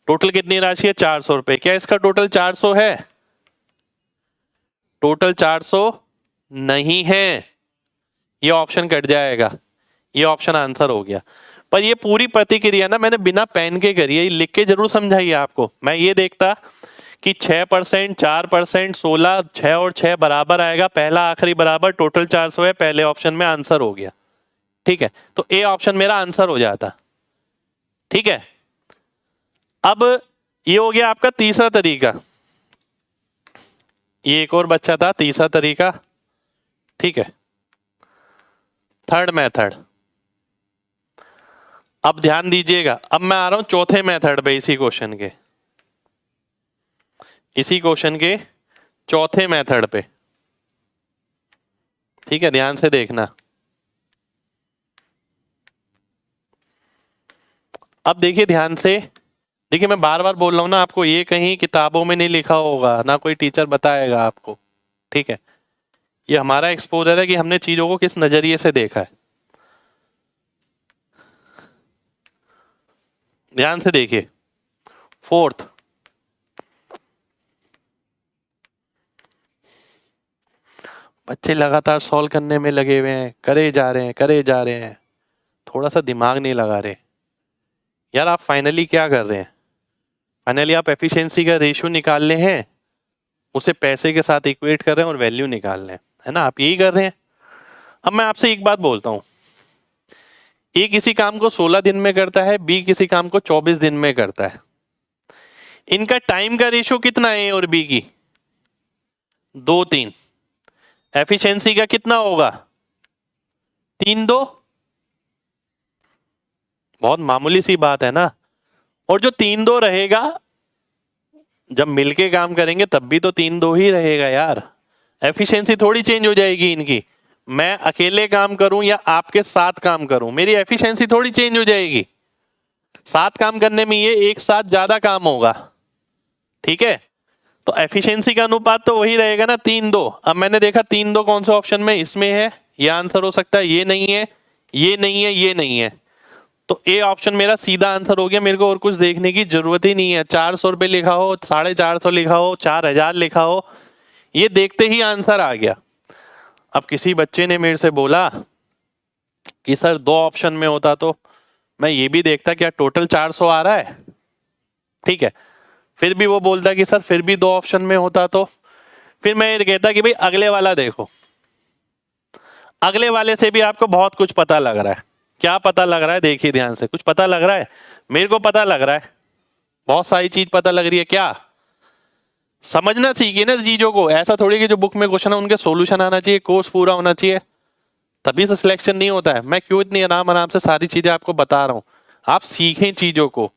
S1: टोटल कितनी राशि है 400 रुपए, क्या इसका टोटल 400 है, टोटल 400 नहीं है, ये ऑप्शन कट जाएगा, ये ऑप्शन आंसर हो गया। पर ये पूरी प्रतिक्रिया ना मैंने बिना पेन के करी है, लिख के जरूर समझाइए आपको। मैं ये देखता कि 6%, 4%, 16, 6 और 6 बराबर आएगा, पहला आखिरी बराबर, टोटल 400 है, पहले ऑप्शन में आंसर हो गया। ठीक है, तो ए ऑप्शन मेरा आंसर हो जाता। ठीक है, अब ये हो गया आपका तीसरा तरीका, ये एक और बच्चा था तीसरा तरीका। ठीक है, थर्ड मेथड। अब ध्यान दीजिएगा, अब मैं आ रहा हूं चौथे मेथड पे, इसी क्वेश्चन के चौथे मेथड पे। ठीक है, ध्यान से देखना। अब देखिए ध्यान से, देखिए मैं बार बार बोल रहा हूं ना आपको, ये कहीं किताबों में नहीं लिखा होगा, ना कोई टीचर बताएगा आपको। ठीक है, ये हमारा एक्सपोजर है कि हमने चीजों को किस नजरिए से देखा है। ध्यान से देखिए, फोर्थ, बच्चे लगातार सॉल्व करने में लगे हुए हैं, करे जा रहे हैं, थोड़ा सा दिमाग नहीं लगा रहे। यार आप फाइनली क्या कर रहे हैं, फाइनली आप एफिशिएंसी का रेशियो निकाल रहे हैं, उसे पैसे के साथ इक्वेट कर रहे हैं और वैल्यू निकाल रहे हैं, है ना, आप यही कर रहे हैं। अब मैं आपसे एक बात बोलता हूं, ए किसी काम को 16 दिन में करता है, बी किसी काम को 24 दिन में करता है, इनका टाइम का रेशियो कितना है ए और बी की, 2:3। एफिशिएंसी का कितना होगा 3:2, बहुत मामूली सी बात है ना। और जो 3:2 रहेगा, जब मिलके काम करेंगे तब भी तो 3:2 ही रहेगा यार, एफिशिएंसी थोड़ी चेंज हो जाएगी इनकी। मैं अकेले काम करूं या आपके साथ काम करूं, मेरी एफिशिएंसी थोड़ी चेंज हो जाएगी। साथ काम करने में ये एक साथ ज्यादा काम होगा। ठीक है, तो एफिशिएंसी का अनुपात तो वही रहेगा ना 3:2। अब मैंने देखा 3:2 कौन सा ऑप्शन में, इसमें है, ये आंसर हो सकता है, ये नहीं है, ये नहीं है, ये नहीं है, तो ए ऑप्शन मेरा सीधा आंसर हो गया। मेरे को और कुछ देखने की जरूरत ही नहीं है, 400 रुपये लिखा हो, 450 लिखा हो, 4000 लिखा हो, ये देखते ही आंसर आ गया। अब किसी बच्चे ने मेरे से बोला कि सर 2 ऑप्शन में होता तो मैं ये भी देखता क्या टोटल 400 आ रहा है। ठीक है, फिर भी वो बोलता कि सर फिर भी 2 ऑप्शन में होता तो, फिर मैं ये कहता कि भाई अगले वाला देखो, अगले वाले से भी आपको बहुत कुछ पता लग रहा है। क्या पता लग रहा है, देखिए ध्यान से, कुछ पता लग रहा है, मेरे को पता लग रहा है। बहुत सारी चीज पता लग रही है क्या? समझना सीखिए ना चीजों को, ऐसा थोड़ी कि जो बुक में क्वेश्चन है उनके सॉल्यूशन आना चाहिए, कोर्स पूरा होना चाहिए, तभी से सिलेक्शन नहीं होता है। मैं क्यों इतनी आराम आराम से सारी चीजें आपको बता रहा हूं, आप सीखें चीजों को।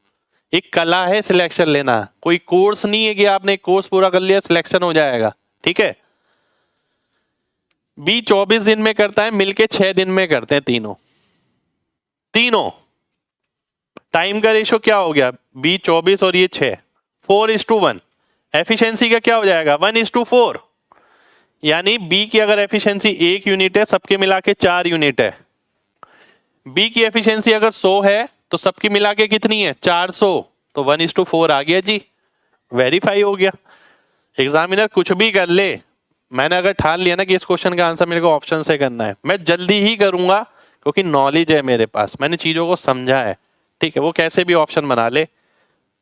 S1: एक कला है सिलेक्शन लेना, कोई कोर्स नहीं है कि आपने एक कोर्स पूरा कर लिया सिलेक्शन हो जाएगा। ठीक है, बी 24 दिन में करता है, मिलके 6 दिन में करते हैं तीनों। टाइम का रेशो क्या हो गया? बी 24 और ये 6, 4:1। एफिशिएंसी का क्या हो जाएगा? 1:4। यानी बी की अगर एफिशिएंसी 1 यूनिट है, सबके मिला के 4 यूनिट है। बी की एफिशिएंसी अगर 100 है तो सबकी मिला के कितनी है? 400। तो 1:4 आ गया जी, वेरीफाई हो गया। एग्जामिनर कुछ भी कर ले, मैंने अगर ठान लिया ना कि इस क्वेश्चन का आंसर मेरे को ऑप्शन से करना है, मैं जल्दी ही करूंगा क्योंकि नॉलेज है मेरे पास, मैंने चीजों को समझा है। ठीक है, वो कैसे भी ऑप्शन बना ले,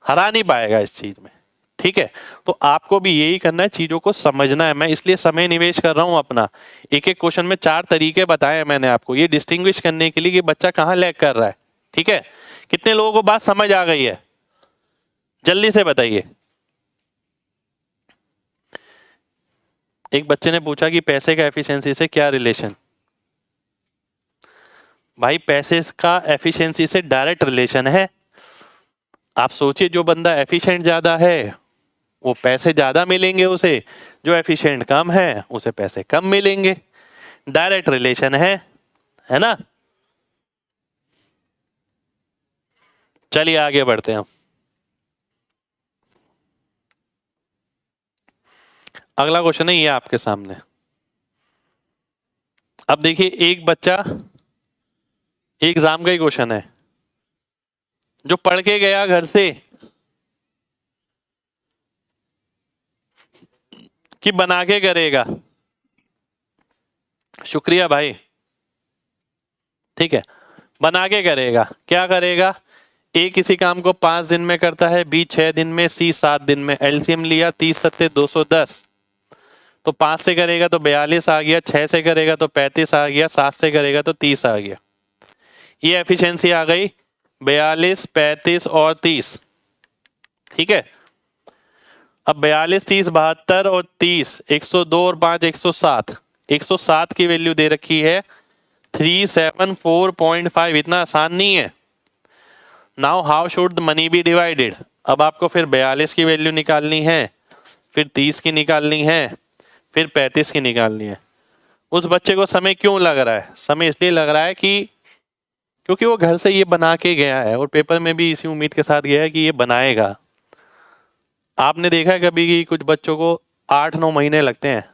S1: हरा नहीं पाएगा इस चीज में। ठीक है, तो आपको भी यही करना है, चीजों को समझना है। मैं इसलिए समय निवेश कर रहा हूं अपना, एक एक क्वेश्चन में 4 तरीके बताए हैं मैंने आपको, ये डिस्टिंग्विश करने के लिए कि बच्चा कहां लैग कर रहा है। ठीक है, कितने लोगों को बात समझ आ गई है? जल्दी से बताइए। एक बच्चे ने पूछा कि पैसे का एफिशिएंसी से क्या रिलेशन? भाई पैसे का एफिशिएंसी से डायरेक्ट रिलेशन है। आप सोचिए, जो बंदा एफिशिएंट ज्यादा है वो पैसे ज्यादा मिलेंगे उसे, जो एफिशिएंट कम है उसे पैसे कम मिलेंगे। डायरेक्ट रिलेशन है ना? चलिए आगे बढ़ते हैं। अगला क्वेश्चन है ये आपके सामने। अब देखिए, एक बच्चा, एग्जाम का ही क्वेश्चन है, जो पढ़ के गया घर से कि बना के करेगा। शुक्रिया भाई। ठीक है, बना के करेगा। क्या करेगा? ए किसी काम को 5 दिन में करता है, बी 6 दिन में, सी 7 दिन में। एलसीएम लिया, 30 सत्ते 210। तो 5 से करेगा तो 42 आ गया, 6 से करेगा तो 35 आ गया, 7 से करेगा तो 30 आ गया। ये एफिशिएंसी आ गई 42, 35 और 30। ठीक है, अब 42, 30, 72 और 30, 102 और 5, 107। 107 की वैल्यू दे रखी है 374.5। इतना आसान नहीं है। Now how should the money be divided? अब आपको फिर 42 की वैल्यू निकालनी है, फिर 30 की निकालनी है, फिर 35 की निकालनी है। उस बच्चे को समय क्यों लग रहा है? समय इसलिए लग रहा है कि क्योंकि वो घर से ये बना के गया है और पेपर में भी इसी उम्मीद के साथ गया है कि ये बनाएगा। आपने देखा है कभी कि कुछ बच्चों को 8-9 महीने लगते हैं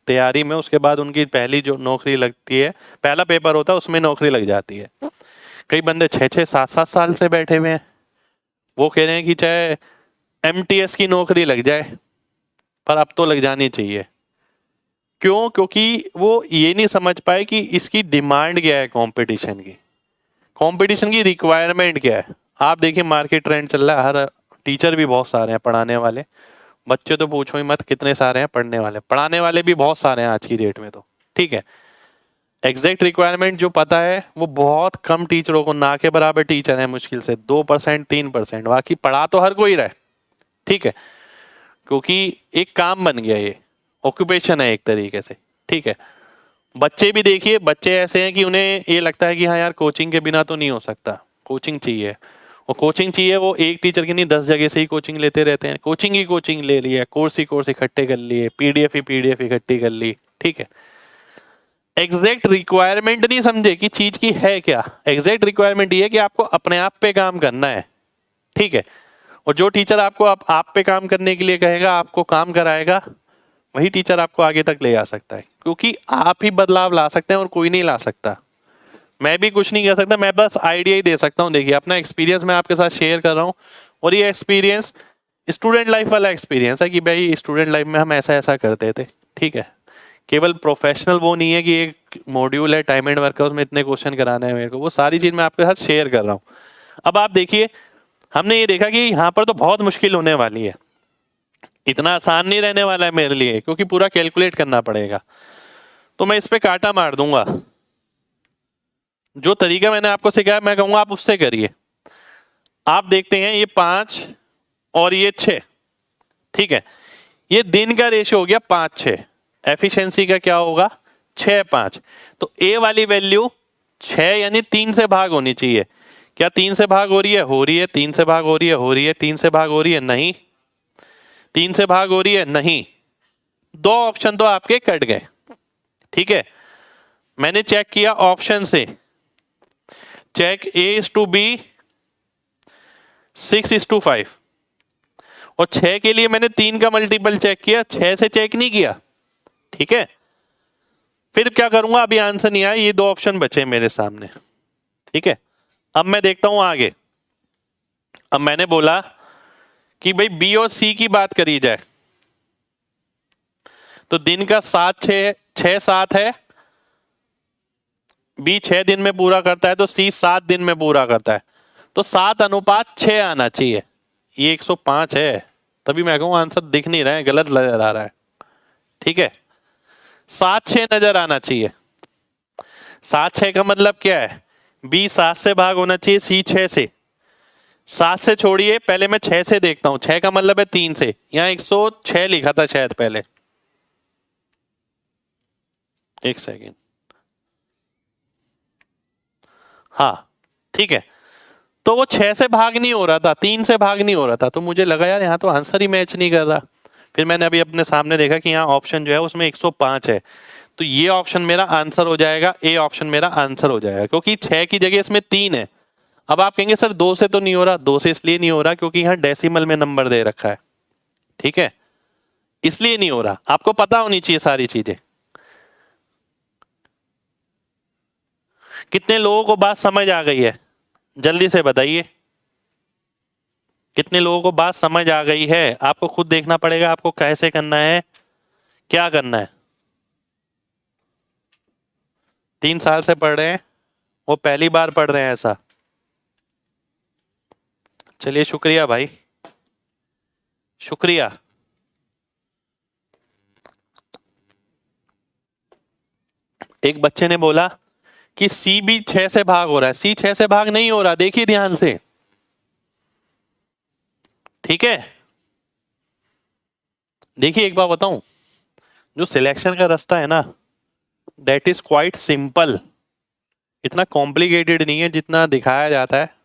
S1: तैयारी में, उसके बाद उनकी पहली जो नौकरी लगती है, पहला पेपर होता है उसमें नौकरी लग जाती है। कई बंदे 6-6, 7-7 साल से बैठे हुए हैं, वो कह रहे हैं कि चाहे एमटीएस की नौकरी लग जाए पर अब तो लग जानी चाहिए। क्यों? क्योंकि वो ये नहीं समझ पाए कि इसकी डिमांड क्या है, कंपटीशन की रिक्वायरमेंट क्या है। आप देखिए मार्केट ट्रेंड चल रहा है, हर टीचर भी बहुत सारे हैं पढ़ाने वाले, बच्चे तो पूछो ही मत कितने सारे हैं पढ़ने वाले, पढ़ाने वाले भी बहुत सारे हैं आज की डेट में तो। ठीक है, एग्जैक्ट रिक्वायरमेंट जो पता है वो बहुत कम टीचरों को, ना के बराबर टीचर है, मुश्किल से 2%, 3%, बाकी पढ़ा तो हर कोई रहे। ठीक है, क्योंकि एक काम बन गया, ये ऑक्यूपेशन है एक तरीके से। ठीक है, बच्चे भी देखिए, बच्चे ऐसे हैं कि उन्हें ये लगता है कि हाँ यार कोचिंग के बिना तो नहीं हो सकता, कोचिंग चाहिए। और कोचिंग चाहिए, वो एक टीचर की नहीं 10 जगह से ही कोचिंग लेते रहते हैं, कोचिंग ही कोचिंग ले ली है, कोर्स ही कोर्स इकट्ठे कर लिए, पीडीएफ ही पीडीएफ इकट्ठी कर ली। ठीक है, एग्जैक्ट रिक्वायरमेंट नहीं समझे कि चीज की है क्या। एग्जैक्ट रिक्वायरमेंट ये है कि आपको अपने आप पे काम करना है। ठीक है, और जो टीचर आपको आप पे काम करने के लिए कहेगा, आपको काम कराएगा, वही टीचर आपको आगे तक ले जा सकता है, क्योंकि आप ही बदलाव ला सकते हैं और कोई नहीं ला सकता। मैं भी कुछ नहीं कर सकता, मैं बस आइडिया ही दे सकता हूँ। देखिए अपना एक्सपीरियंस मैं आपके साथ शेयर कर रहा हूँ, और ये एक्सपीरियंस स्टूडेंट लाइफ वाला एक्सपीरियंस है कि भाई स्टूडेंट लाइफ में हम ऐसा ऐसा करते थे। ठीक है, केवल प्रोफेशनल वो नहीं है कि एक मॉड्यूल है टाइम एंड वर्क का, उसमें इतने क्वेश्चन कराने हैं मेरे को, वो सारी चीज मैं आपके साथ शेयर कर रहा हूँ। अब आप देखिए, हमने ये देखा कि यहाँ पर तो बहुत मुश्किल होने वाली है, इतना आसान नहीं रहने वाला है मेरे लिए, क्योंकि पूरा कैलकुलेट करना पड़ेगा। तो मैं इस पे कांटा मार दूंगा, जो तरीका मैंने आपको सिखाया मैं कहूंगा आप उससे करिए। आप देखते हैं ये 5 और ये 6। ठीक है, ये दिन का रेशियो हो गया 5-6। एफिशिएंसी का क्या होगा 6-5। तो ए वाली वैल्यू 6 यानी 3 से भाग होनी चाहिए। क्या 3 से भाग हो रही है? हो रही है। 3 से भाग हो रही है? हो रही है। 3 से भाग हो रही है? नहीं। 3 से भाग हो रही है? नहीं। 2 ऑप्शन तो आपके कट गए। ठीक है, मैंने चेक किया ऑप्शन से, चेक A:B 6:5 और 6 के लिए मैंने 3 का मल्टीपल चेक किया, 6 से चेक नहीं किया। ठीक है, फिर क्या करूंगा, अभी आंसर नहीं आया, ये 2 ऑप्शन बचे मेरे सामने। ठीक है, अब मैं देखता हूं आगे। अब मैंने बोला कि भाई बी और सी की बात करी जाए तो दिन का 6-7 है, बी 6 दिन में पूरा करता है तो सी 7 दिन में पूरा करता है, तो 7:6 आना चाहिए। ये 105 है, तभी मैं कहूँ आंसर दिख नहीं रहा है, गलत नजर आ रहा है। ठीक है, 7-6 नजर आना चाहिए। 7-6 का मतलब क्या है, बी 7 से भाग होना चाहिए, सी 6 से। 7 से छोड़िए, पहले मैं 6 से देखता हूं, 6 का मतलब है 3 से। यहां 106 लिखा था शायद पहले, एक सेकेंड। हाँ ठीक है, तो वो 6 से भाग नहीं हो रहा था, 3 से भाग नहीं हो रहा था, तो मुझे लगा यार यहाँ तो आंसर ही मैच नहीं कर रहा। फिर मैंने अभी अपने सामने देखा कि यहाँ ऑप्शन जो है उसमें 105 है, तो ये ऑप्शन मेरा आंसर हो जाएगा, ए ऑप्शन मेरा आंसर हो जाएगा, क्योंकि 6 की जगह इसमें 3 है। अब आप कहेंगे सर 2 से तो नहीं हो रहा, 2 से इसलिए नहीं हो रहा क्योंकि यहाँ डेसिमल में नंबर दे रखा है। ठीक है, इसलिए नहीं हो रहा। आपको पता होनी चाहिए सारी चीजें। कितने लोगों को बात समझ आ गई है, जल्दी से बताइए। कितने लोगों को बात समझ आ गई है? आपको खुद देखना पड़ेगा आपको कैसे करना है, क्या करना है। 3 साल से पढ़ रहे हैं, वो पहली बार पढ़ रहे हैं ऐसा? चलिए शुक्रिया भाई, शुक्रिया। एक बच्चे ने बोला कि सी भी 6 से भाग हो रहा है, सी 6 से भाग नहीं हो रहा, देखिए ध्यान से। ठीक है, देखिए एक बात बताऊं, जो सिलेक्शन का रास्ता है ना, दैट इज क्वाइट सिंपल। इतना कॉम्प्लिकेटेड नहीं है जितना दिखाया जाता है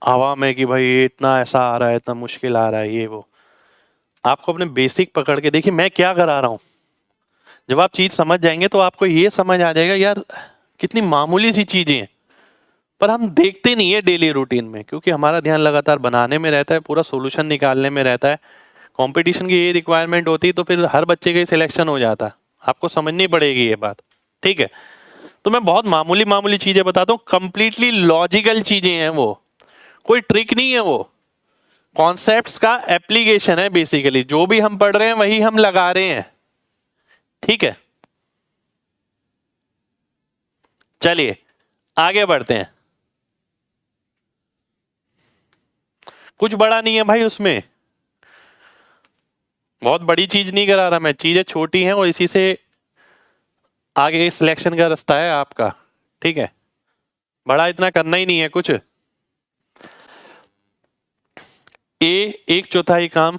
S1: हवा में कि भाई इतना ऐसा आ रहा है, इतना मुश्किल आ रहा है, ये वो। आपको अपने बेसिक पकड़ के देखिए मैं क्या करा रहा हूं। जब आप चीज समझ जाएंगे तो आपको ये समझ आ जाएगा यार कितनी मामूली सी चीजें हैं, पर हम देखते नहीं है डेली रूटीन में, क्योंकि हमारा ध्यान लगातार बनाने में रहता है, पूरा सोल्यूशन निकालने में रहता है। कंपटीशन की ये रिक्वायरमेंट होती है तो फिर हर बच्चे का ही सिलेक्शन हो जाता है, आपको समझनी पड़ेगी ये बात। ठीक है, तो मैं बहुत मामूली मामूली चीजें बताता हूँ, कंप्लीटली लॉजिकल चीजें हैं, वो कोई ट्रिक नहीं है, वो कॉन्सेप्ट्स का एप्लीकेशन है। बेसिकली जो भी हम पढ़ रहे हैं वही हम लगा रहे हैं। ठीक है, चलिए आगे बढ़ते हैं। कुछ बड़ा नहीं है भाई उसमें, बहुत बड़ी चीज नहीं करा रहा मैं, चीजें छोटी हैं और इसी से आगे सिलेक्शन का रास्ता है आपका। ठीक है, बड़ा इतना करना ही नहीं है कुछ। ए 1/4 काम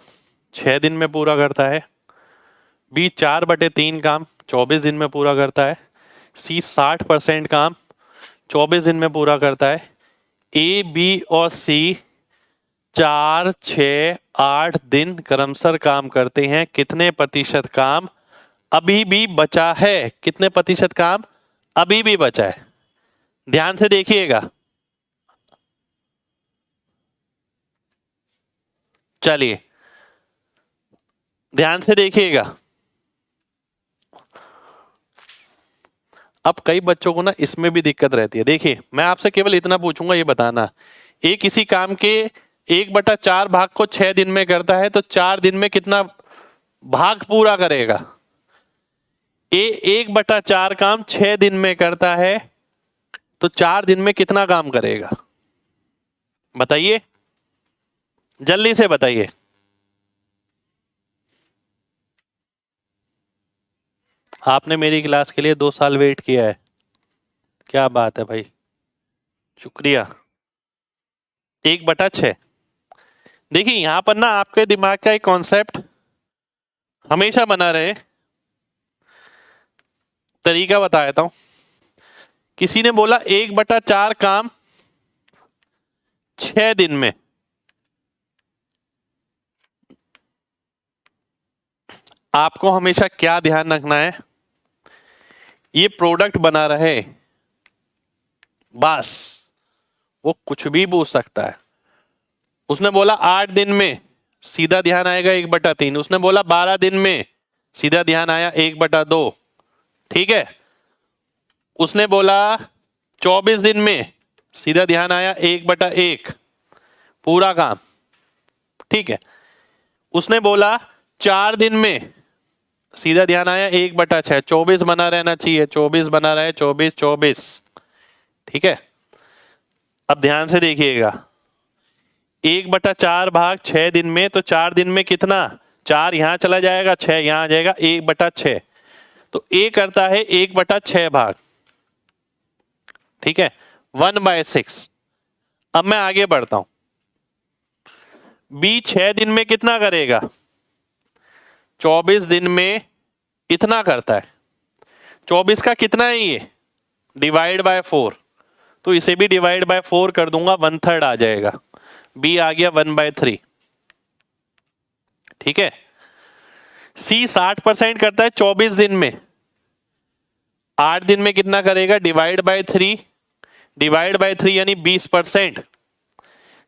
S1: 6 दिन में पूरा करता है, बी 4/3 काम 24 दिन में पूरा करता है, सी 60% काम 24 दिन में पूरा करता है, ए बी और सी 4, 6, 8 दिन क्रमशः काम करते हैं। कितने प्रतिशत काम अभी भी बचा है? कितने प्रतिशत काम अभी भी बचा है? ध्यान से देखिएगा। चलिए ध्यान से देखिएगा। अब कई बच्चों को ना इसमें भी दिक्कत रहती है। देखिए मैं आपसे केवल इतना पूछूंगा, ये बताना, ए किसी काम के 1/4 भाग को 6 दिन में करता है तो 4 दिन में कितना भाग पूरा करेगा? ए 1/4 काम 6 दिन में करता है तो 4 दिन में कितना काम करेगा? बताइए, जल्दी से बताइए। आपने मेरी क्लास के लिए 2 साल वेट किया है, क्या बात है भाई, शुक्रिया। 1/6। देखिए यहां पर ना आपके दिमाग का एक कॉन्सेप्ट हमेशा बना रहे, तरीका बता देता हूं। किसी ने बोला 1/4 काम 6 दिन में, आपको हमेशा क्या ध्यान रखना है, ये प्रोडक्ट बना रहे, बस। वो कुछ भी पूछ सकता है। उसने बोला 8 दिन में, सीधा ध्यान आएगा 1/3। उसने बोला 12 दिन में, सीधा ध्यान आया 1/2। ठीक है। उसने बोला 24 दिन में, सीधा ध्यान आया 1/1, पूरा काम। ठीक है। उसने बोला 4 दिन में, सीधा ध्यान आया 1/6। 24 बना रहना चाहिए, 24 बना रहे, 24 24। ठीक है। अब ध्यान से देखिएगा, 1/4 भाग 6 दिन में, तो 4 दिन में कितना, 4 यहां चला जाएगा, 6 यहां आ जाएगा, 1/6। तो ए करता है 1/6 भाग। ठीक है, 1/6। अब मैं आगे बढ़ता हूं। बी 6 दिन में कितना करेगा, 24 दिन में इतना करता है। 24 का कितना है ये, डिवाइड बाय 4, तो इसे भी डिवाइड बाय 4 कर दूंगा, 1/3 आ जाएगा। बी आ गया 1/3। ठीक है। सी 60% करता है 24 दिन में, 8 दिन में कितना करेगा, डिवाइड बाय 3, डिवाइड बाय 3 यानी 20%।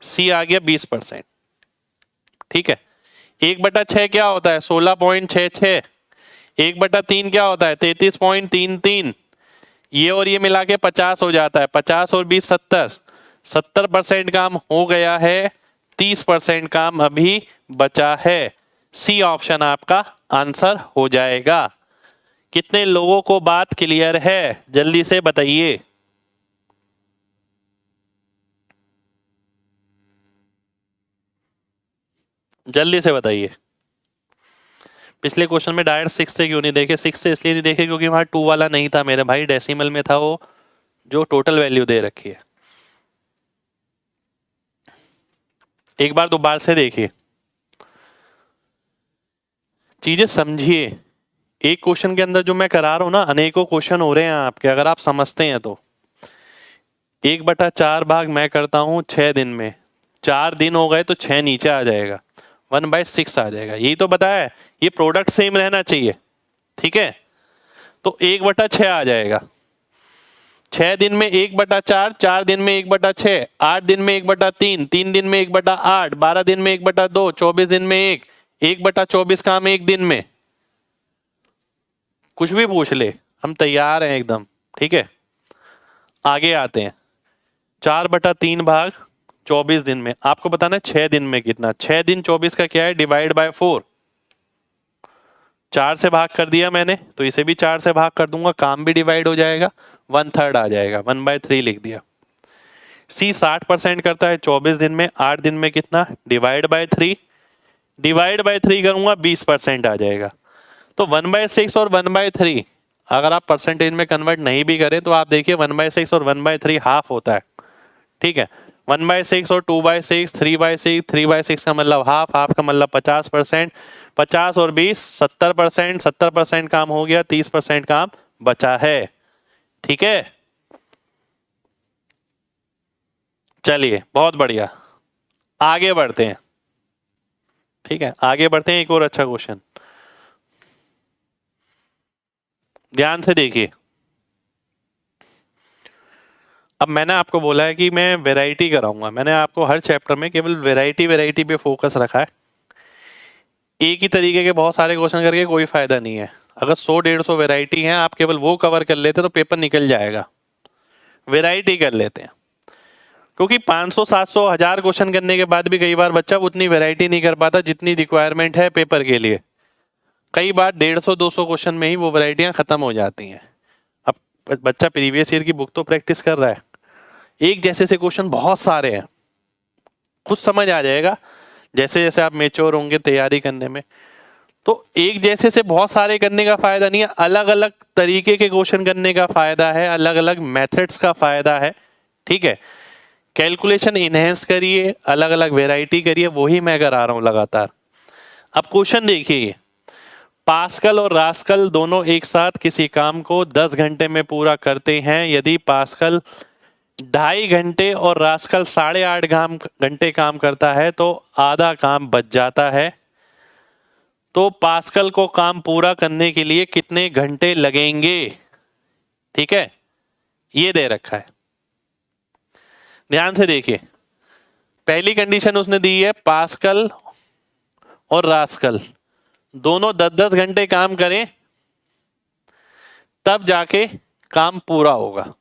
S1: सी आ गया 20%। ठीक है। 1/6 क्या होता है, 16.66। 1/3 क्या होता है, 33.33। ये और ये मिला के 50 हो जाता है। 50 और 20 70। 70% काम हो गया है, 30% काम अभी बचा है। सी ऑप्शन आपका आंसर हो जाएगा। कितने लोगों को बात क्लियर है, जल्दी से बताइए। जल्दी से बताइए। पिछले क्वेश्चन में डायरेक्ट 6 से क्यों नहीं देखे, 6 से इसलिए नहीं देखे क्योंकि वहां 2 वाला नहीं था मेरे भाई, डेसिमल में था वो, जो टोटल वैल्यू दे रखी है। एक बार दोबारा से देखिए, चीजें समझिए। एक क्वेश्चन के अंदर जो मैं करा रहा हूं ना, अनेकों क्वेश्चन हो रहे हैं आपके, अगर आप समझते हैं तो। 1/4 भाग मैं करता हूं 6 दिन में, 4 दिन हो गए तो 6 नीचे आ जाएगा, 1/6 आ जाएगा। यही तो बताया है, ये प्रोडक्ट सेम रहना चाहिए। ठीक है। तो 1/6 आ जाएगा। 6 दिन में 1/4, 4 दिन में 1/6, 8 दिन में 1/3, 3 दिन में 1/8, 12 दिन में 1/2, 24 दिन में 1/24 काम 1 दिन में। कुछ भी पूछ ले, हम तैयार हैं एकदम। ठीक है। आगे आते हैं। 4/3 भाग 24 दिन में, आपको बताना है 6 दिन में कितना। 6 दिन 24 का क्या है, डिवाइड बाय 4। 4 से भाग कर दिया मैंने, तो इसे भी 4 से भाग कर दूंगा, काम भी डिवाइड हो जाएगा, 1/3 आ जाएगा, 1/3 लिख दिया। सी 60% करता है 24 दिन में, 8 दिन में कितना, डिवाइड बाय 3, डिवाइड बाय 3 करूंगा 20% आ जाएगा। तो 1/6 और 1/3 अगर आप परसेंटेज में कन्वर्ट नहीं भी करें तो आप देखिए 1/6 और 1/3 हाफ होता है। ठीक है। 1/6 और 2/6, 3/6, 3/6 का मतलब हाफ, हाफ का मतलब 50%, 50 और 20 70%, 70% काम हो गया, 30% काम बचा है। ठीक है। चलिए बहुत बढ़िया, आगे बढ़ते हैं। ठीक है, आगे बढ़ते हैं। एक और अच्छा क्वेश्चन ध्यान से देखिए। अब मैंने आपको बोला है कि मैं वैरायटी कराऊंगा, मैंने आपको हर चैप्टर में केवल वैरायटी पे फोकस रखा है। एक ही तरीके के बहुत सारे क्वेश्चन करके कोई फायदा नहीं है। अगर 100-150 वैरायटी हैं, आप केवल वो कवर कर लेते तो पेपर निकल जाएगा। वैरायटी कर लेते हैं, क्योंकि 500 700 1000 क्वेश्चन करने के बाद भी कई बार बच्चा उतनी वैरायटी नहीं कर पाता जितनी रिक्वायरमेंट है पेपर के लिए। कई बार 150-200 क्वेश्चन में ही वो वैरायटियां खत्म हो जाती हैं। अब बच्चा प्रीवियस ईयर की बुक तो प्रैक्टिस कर रहा है, एक जैसे से क्वेश्चन बहुत सारे हैं, खुद समझ आ जाएगा जैसे जैसे आप मेच्योर होंगे तैयारी करने में। तो एक जैसे से बहुत सारे करने का फायदा नहीं है, अलग अलग तरीके के क्वेश्चन करने का फायदा है, अलग अलग मेथड्स का फायदा है। ठीक है। कैलकुलेशन इनहेंस करिए, अलग अलग वेराइटी करिए, वही मैं करा रहा हूं लगातार। अब क्वेश्चन देखिए, पास्कल और रास्कल दोनों एक साथ किसी काम को 10 घंटे में पूरा करते हैं। यदि पास्कल 2.5 घंटे और रास्कल 8.5 घंटे काम करता है तो आधा काम बच जाता है। तो पास्कल को काम पूरा करने के लिए कितने घंटे लगेंगे? ठीक है, ये दे रखा है, ध्यान से देखिए। पहली कंडीशन उसने दी है पास्कल और रास्कल दोनों 10-10 घंटे काम करें तब जाके काम पूरा होगा।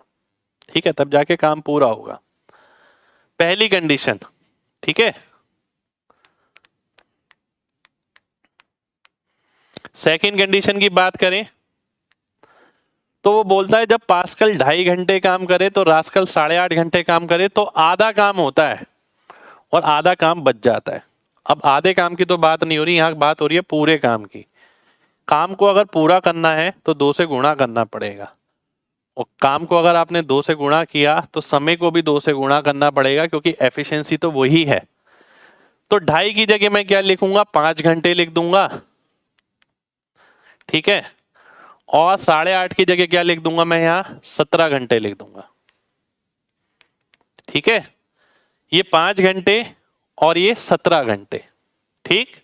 S1: ठीक है, तब जाके काम पूरा होगा, पहली कंडीशन। ठीक है, सेकंड कंडीशन की बात करें तो वो बोलता है जब पास्कल 2.5 घंटे काम करे तो रास्कल 8.5 घंटे काम करे तो आधा काम होता है और आधा काम बच जाता है। अब आधे काम की तो बात नहीं हो रही, यहां बात हो रही है पूरे काम की। काम को अगर पूरा करना है तो 2 से गुणा करना पड़ेगा, और काम को अगर आपने 2 से गुणा किया तो समय को भी 2 से गुणा करना पड़ेगा, क्योंकि एफिशिएंसी तो वही है। तो 2.5 की जगह मैं क्या लिखूंगा? 5 घंटे लिख दूंगा। ठीक है, और 8.5 की जगह क्या लिख दूंगा मैं? यहां 17 घंटे लिख दूंगा। ठीक है, ये 5 घंटे और ये 17 घंटे। ठीक,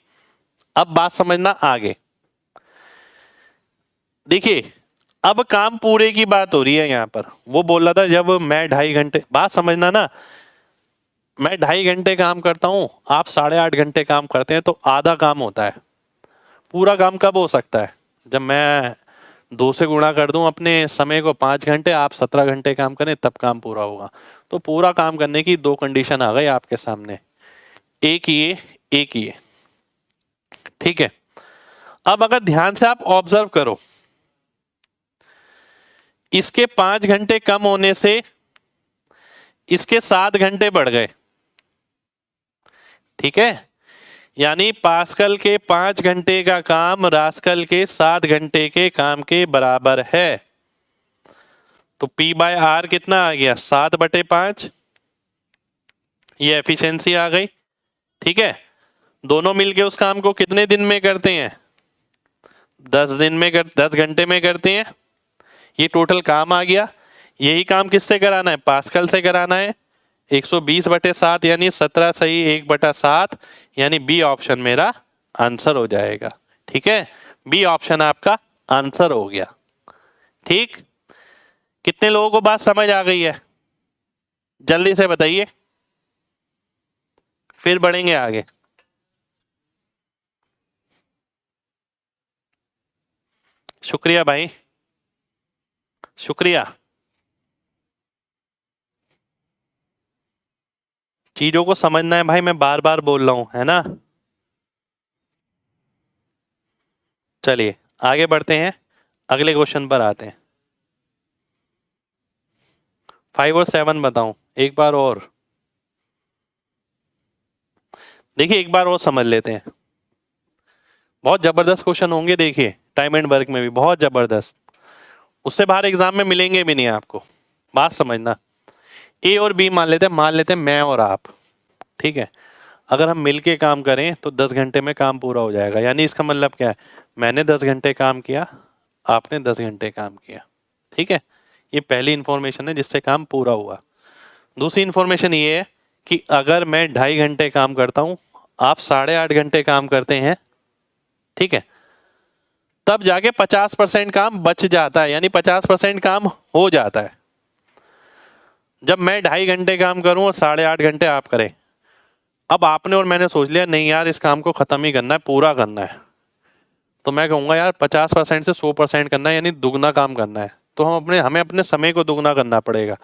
S1: अब बात समझना आगे। देखिए, अब काम पूरे की बात हो रही है यहां पर। वो बोल रहा था जब मैं 2.5 घंटे, बात समझना ना, मैं 2.5 घंटे काम करता हूं, आप 8.5 घंटे काम करते हैं, तो आधा काम होता है। पूरा काम कब हो सकता है? जब मैं 2 से गुणा कर दूं अपने समय को 5 घंटे, आप 17 घंटे काम करें, तब काम पूरा होगा। तो पूरा काम करने की 2 कंडीशन आ गई आपके सामने, एक ये, एक ये। ठीक है, अब अगर ध्यान से आप ऑब्जर्व करो, इसके 5 घंटे कम होने से इसके 7 घंटे बढ़ गए। ठीक है, यानी पास्कल के 5 घंटे का काम रास्कल के 7 घंटे के काम के बराबर है। तो P बाय आर कितना आ गया? 7/5। ये एफिशिएंसी आ गई। ठीक है, दोनों मिलके उस काम को कितने दिन में करते हैं? 10 घंटे में करते हैं। ये टोटल काम आ गया। यही काम किससे कराना है? पास्कल से कराना है। 120/7 यानी 17 सही 1/7, यानी बी ऑप्शन मेरा आंसर हो जाएगा। ठीक है, बी ऑप्शन आपका आंसर हो गया। ठीक, कितने लोगों को बात समझ आ गई है? जल्दी से बताइए, फिर बढ़ेंगे आगे। शुक्रिया भाई, शुक्रिया। चीजों को समझना है भाई, मैं बार बार बोल रहा हूं, है ना। चलिए आगे बढ़ते हैं, अगले क्वेश्चन पर आते हैं। 5 और 7 बताऊं एक बार और? देखिए एक बार और समझ लेते हैं, बहुत जबरदस्त क्वेश्चन होंगे। देखिए टाइम एंड वर्क में भी बहुत जबरदस्त, उससे बाहर एग्जाम में मिलेंगे भी नहीं आपको। बात समझना, ए और बी मान लेते हैं मैं और आप। ठीक है, अगर हम मिलके काम करें तो 10 घंटे में काम पूरा हो जाएगा। यानी इसका मतलब क्या है? मैंने 10 घंटे काम किया, आपने 10 घंटे काम किया। ठीक है, ये पहली इंफॉर्मेशन है जिससे काम पूरा हुआ। दूसरी इंफॉर्मेशन ये है कि अगर मैं 2.5 घंटे काम करता हूं, आप 8.5 घंटे काम करते हैं, ठीक है, तब जाके 50% काम बच जाता है, यानी 50% काम हो जाता है। जब मैं 2.5 घंटे काम करूं और 8.5 घंटे आप करें, अब आपने और मैंने सोच लिया नहीं यार इस काम को खत्म ही करना है, पूरा करना है, तो मैं कहूंगा यार 50% से 100% करना है, यानी दुगना काम करना है। तो हमें अपने समय को दुगना करना पड़ेगा।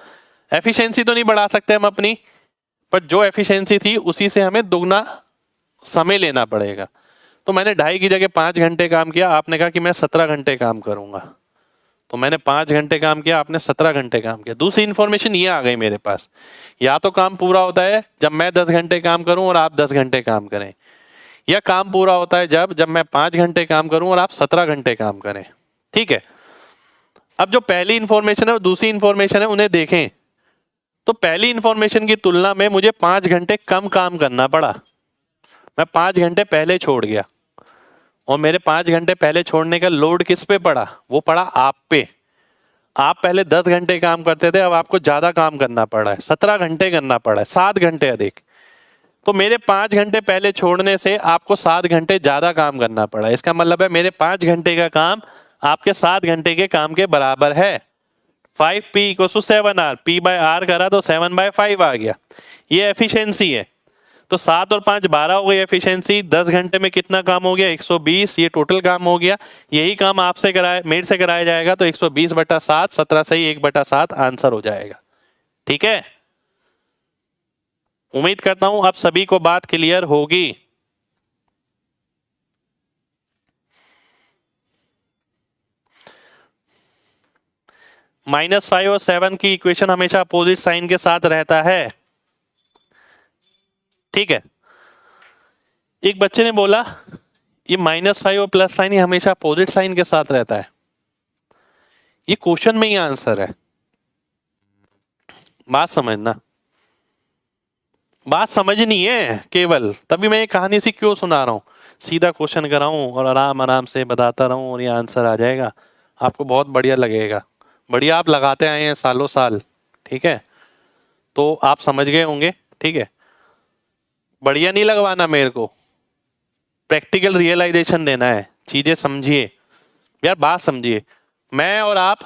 S1: एफिशिएंसी तो नहीं बढ़ा सकते हम अपनी, पर जो एफिशिएंसी थी उसी से हमें दुगना समय लेना पड़ेगा। तो मैंने 2.5 की जगह 5 घंटे काम किया, आपने कहा कि मैं 17 घंटे काम करूंगा, तो मैंने 5 घंटे काम किया, आपने 17 घंटे काम किया। दूसरी इंफॉर्मेशन ये आ गई मेरे पास, या तो काम पूरा होता है जब मैं 10 घंटे काम करूं और आप 10 घंटे काम करें, या काम पूरा होता है जब मैं 5 घंटे काम करूं और आप 17 घंटे काम करें। ठीक है, अब जो पहली इंफॉर्मेशन है और दूसरी इंफॉर्मेशन है उन्हें देखें। तो पहली इंफॉर्मेशन की तुलना में मुझे 5 घंटे कम काम करना पड़ा। मैं 5 घंटे पहले छोड़ गया और मेरे 5 घंटे पहले छोड़ने का लोड किस पे पड़ा? वो पड़ा आप पे। आप पहले 10 घंटे काम करते थे, अब आपको ज्यादा काम करना पड़ा है, 17 घंटे करना पड़ा है, 7 घंटे अधिक। तो मेरे 5 घंटे पहले छोड़ने से आपको 7 घंटे ज्यादा काम करना पड़ा। इसका मतलब है मेरे 5 घंटे का काम आपके 7 घंटे के काम के बराबर है। 5P = 7R, P/R करा तो 7/5 आ गया। ये एफिशिएंसी है। तो 7 और 5 12 हो गई एफिशिएंसी। 10 घंटे में कितना काम हो गया? 120। ये टोटल काम हो गया। यही काम आपसे कराया, मेरे से कराया जाएगा तो 120/7, 17 से ही 1/7 आंसर हो जाएगा। ठीक है, उम्मीद करता हूं अब सभी को बात क्लियर होगी। -5 और 7 की इक्वेशन हमेशा अपोजिट साइन के साथ रहता है। ठीक है, एक बच्चे ने बोला ये -5 और प्लस साइन हमेशा अपोजिट साइन के साथ रहता है। ये क्वेश्चन में ही आंसर है। बात समझना, बात समझनी है केवल, तभी मैं ये कहानी सी क्यों सुना रहा हूं। सीधा क्वेश्चन कराऊं और आराम आराम से बताता रहूं और ये आंसर आ जाएगा, आपको बहुत बढ़िया लगेगा। बढ़िया आप लगाते आए हैं सालों साल। ठीक है, तो आप समझ गए होंगे। ठीक है, बढ़िया नहीं लगवाना, मेरे को प्रैक्टिकल रियलाइजेशन देना है। चीजें समझिए यार, बात समझिए। मैं और आप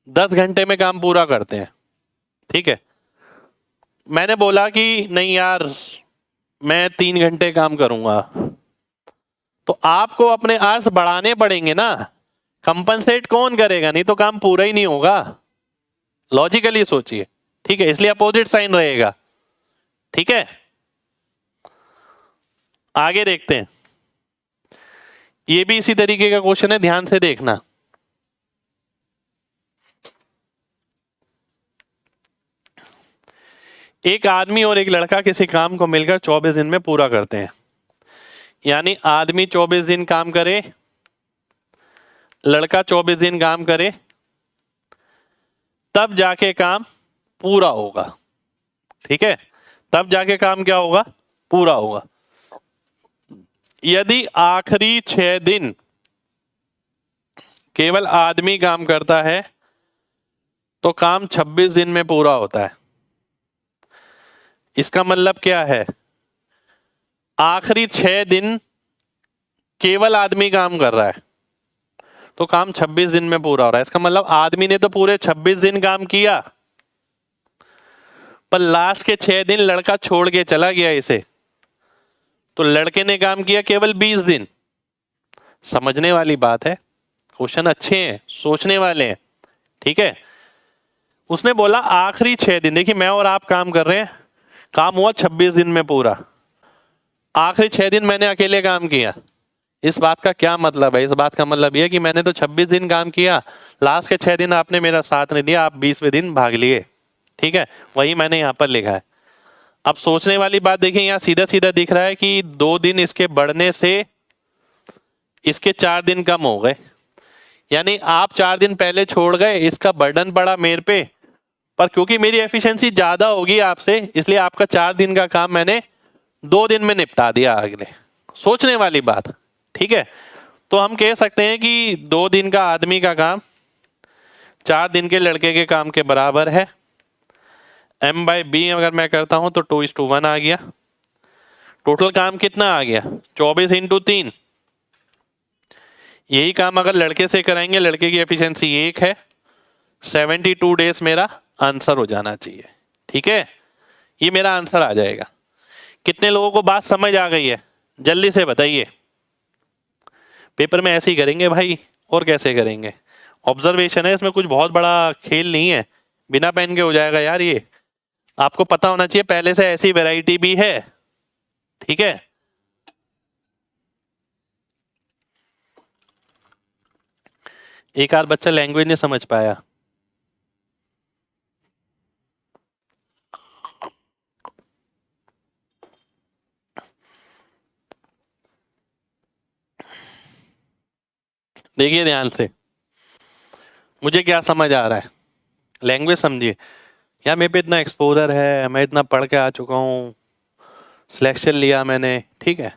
S1: 10 घंटे में काम पूरा करते हैं। ठीक है, मैंने बोला कि नहीं यार मैं 3 घंटे काम करूंगा, तो आपको अपने आवर्स बढ़ाने पड़ेंगे ना। कंपनसेट कौन करेगा? नहीं तो काम पूरा ही नहीं होगा। लॉजिकली सोचिए। ठीक है, इसलिए अपोजिट साइन रहेगा। ठीक है, आगे देखते हैं। ये भी इसी तरीके का क्वेश्चन है, ध्यान से देखना। एक आदमी और एक लड़का किसी काम को मिलकर 24 दिन में पूरा करते हैं। यानी आदमी 24 दिन काम करे, लड़का 24 दिन काम करे, तब जाके काम पूरा होगा। ठीक है, तब जाके काम क्या होगा? पूरा होगा। यदि आखिरी 6 दिन केवल आदमी काम करता है तो काम 26 दिन में पूरा होता है। इसका मतलब क्या है? आखिरी 6 दिन केवल आदमी काम कर रहा है तो काम 26 दिन में पूरा हो रहा है। इसका मतलब आदमी ने तो पूरे 26 दिन काम किया, पर लास्ट के 6 दिन लड़का छोड़ के चला गया इसे, तो लड़के ने काम किया केवल 20 दिन। समझने वाली बात है, क्वेश्चन अच्छे हैं, सोचने वाले हैं। ठीक है, उसने बोला आखिरी 6 दिन। देखिए मैं और आप काम कर रहे हैं, काम हुआ 26 दिन में पूरा, आखिरी 6 दिन मैंने अकेले काम किया। इस बात का क्या मतलब है? इस बात का मतलब यह कि मैंने तो 26 दिन काम किया, लास्ट के 6 दिन आपने मेरा साथ नहीं दिया, आप 20वें दिन भाग लिए। ठीक है, वही मैंने यहाँ पर लिखा है। अब सोचने वाली बात देखिए, यहाँ सीधा सीधा दिख रहा है कि 2 दिन इसके बढ़ने से इसके 4 दिन कम हो गए। यानी आप 4 दिन पहले छोड़ गए, इसका बर्डन पड़ा मेरे पे, पर क्योंकि मेरी एफिशिएंसी ज्यादा होगी आपसे, इसलिए आपका 4 दिन का काम मैंने 2 दिन में निपटा दिया अगले। सोचने वाली बात। ठीक है, तो हम कह सकते हैं कि 2 दिन का आदमी का काम 4 दिन के लड़के के काम के बराबर है। M/B अगर मैं करता हूं तो 2:1 आ गया। टोटल काम कितना आ गया? 24 × 3। यही काम अगर लड़के से कराएंगे, लड़के की एफिशिएंसी 1 है, 72 डेज मेरा आंसर हो जाना चाहिए। ठीक है, ये मेरा आंसर आ जाएगा। कितने लोगों को बात समझ आ गई है? जल्दी से बताइए। पेपर में ऐसे ही करेंगे भाई, और कैसे करेंगे? ऑब्जर्वेशन है, इसमें कुछ बहुत बड़ा खेल नहीं है, बिना पेन के हो जाएगा यार। ये आपको पता होना चाहिए पहले से, ऐसी वैरायटी भी है। ठीक है, एक आध बच्चा लैंग्वेज नहीं समझ पाया। देखिए ध्यान से, मुझे क्या समझ आ रहा है, लैंग्वेज समझिए। या मेरे पे इतना एक्सपोजर है, मैं इतना पढ़ के आ चुका हूँ, सिलेक्शन लिया मैंने, ठीक है,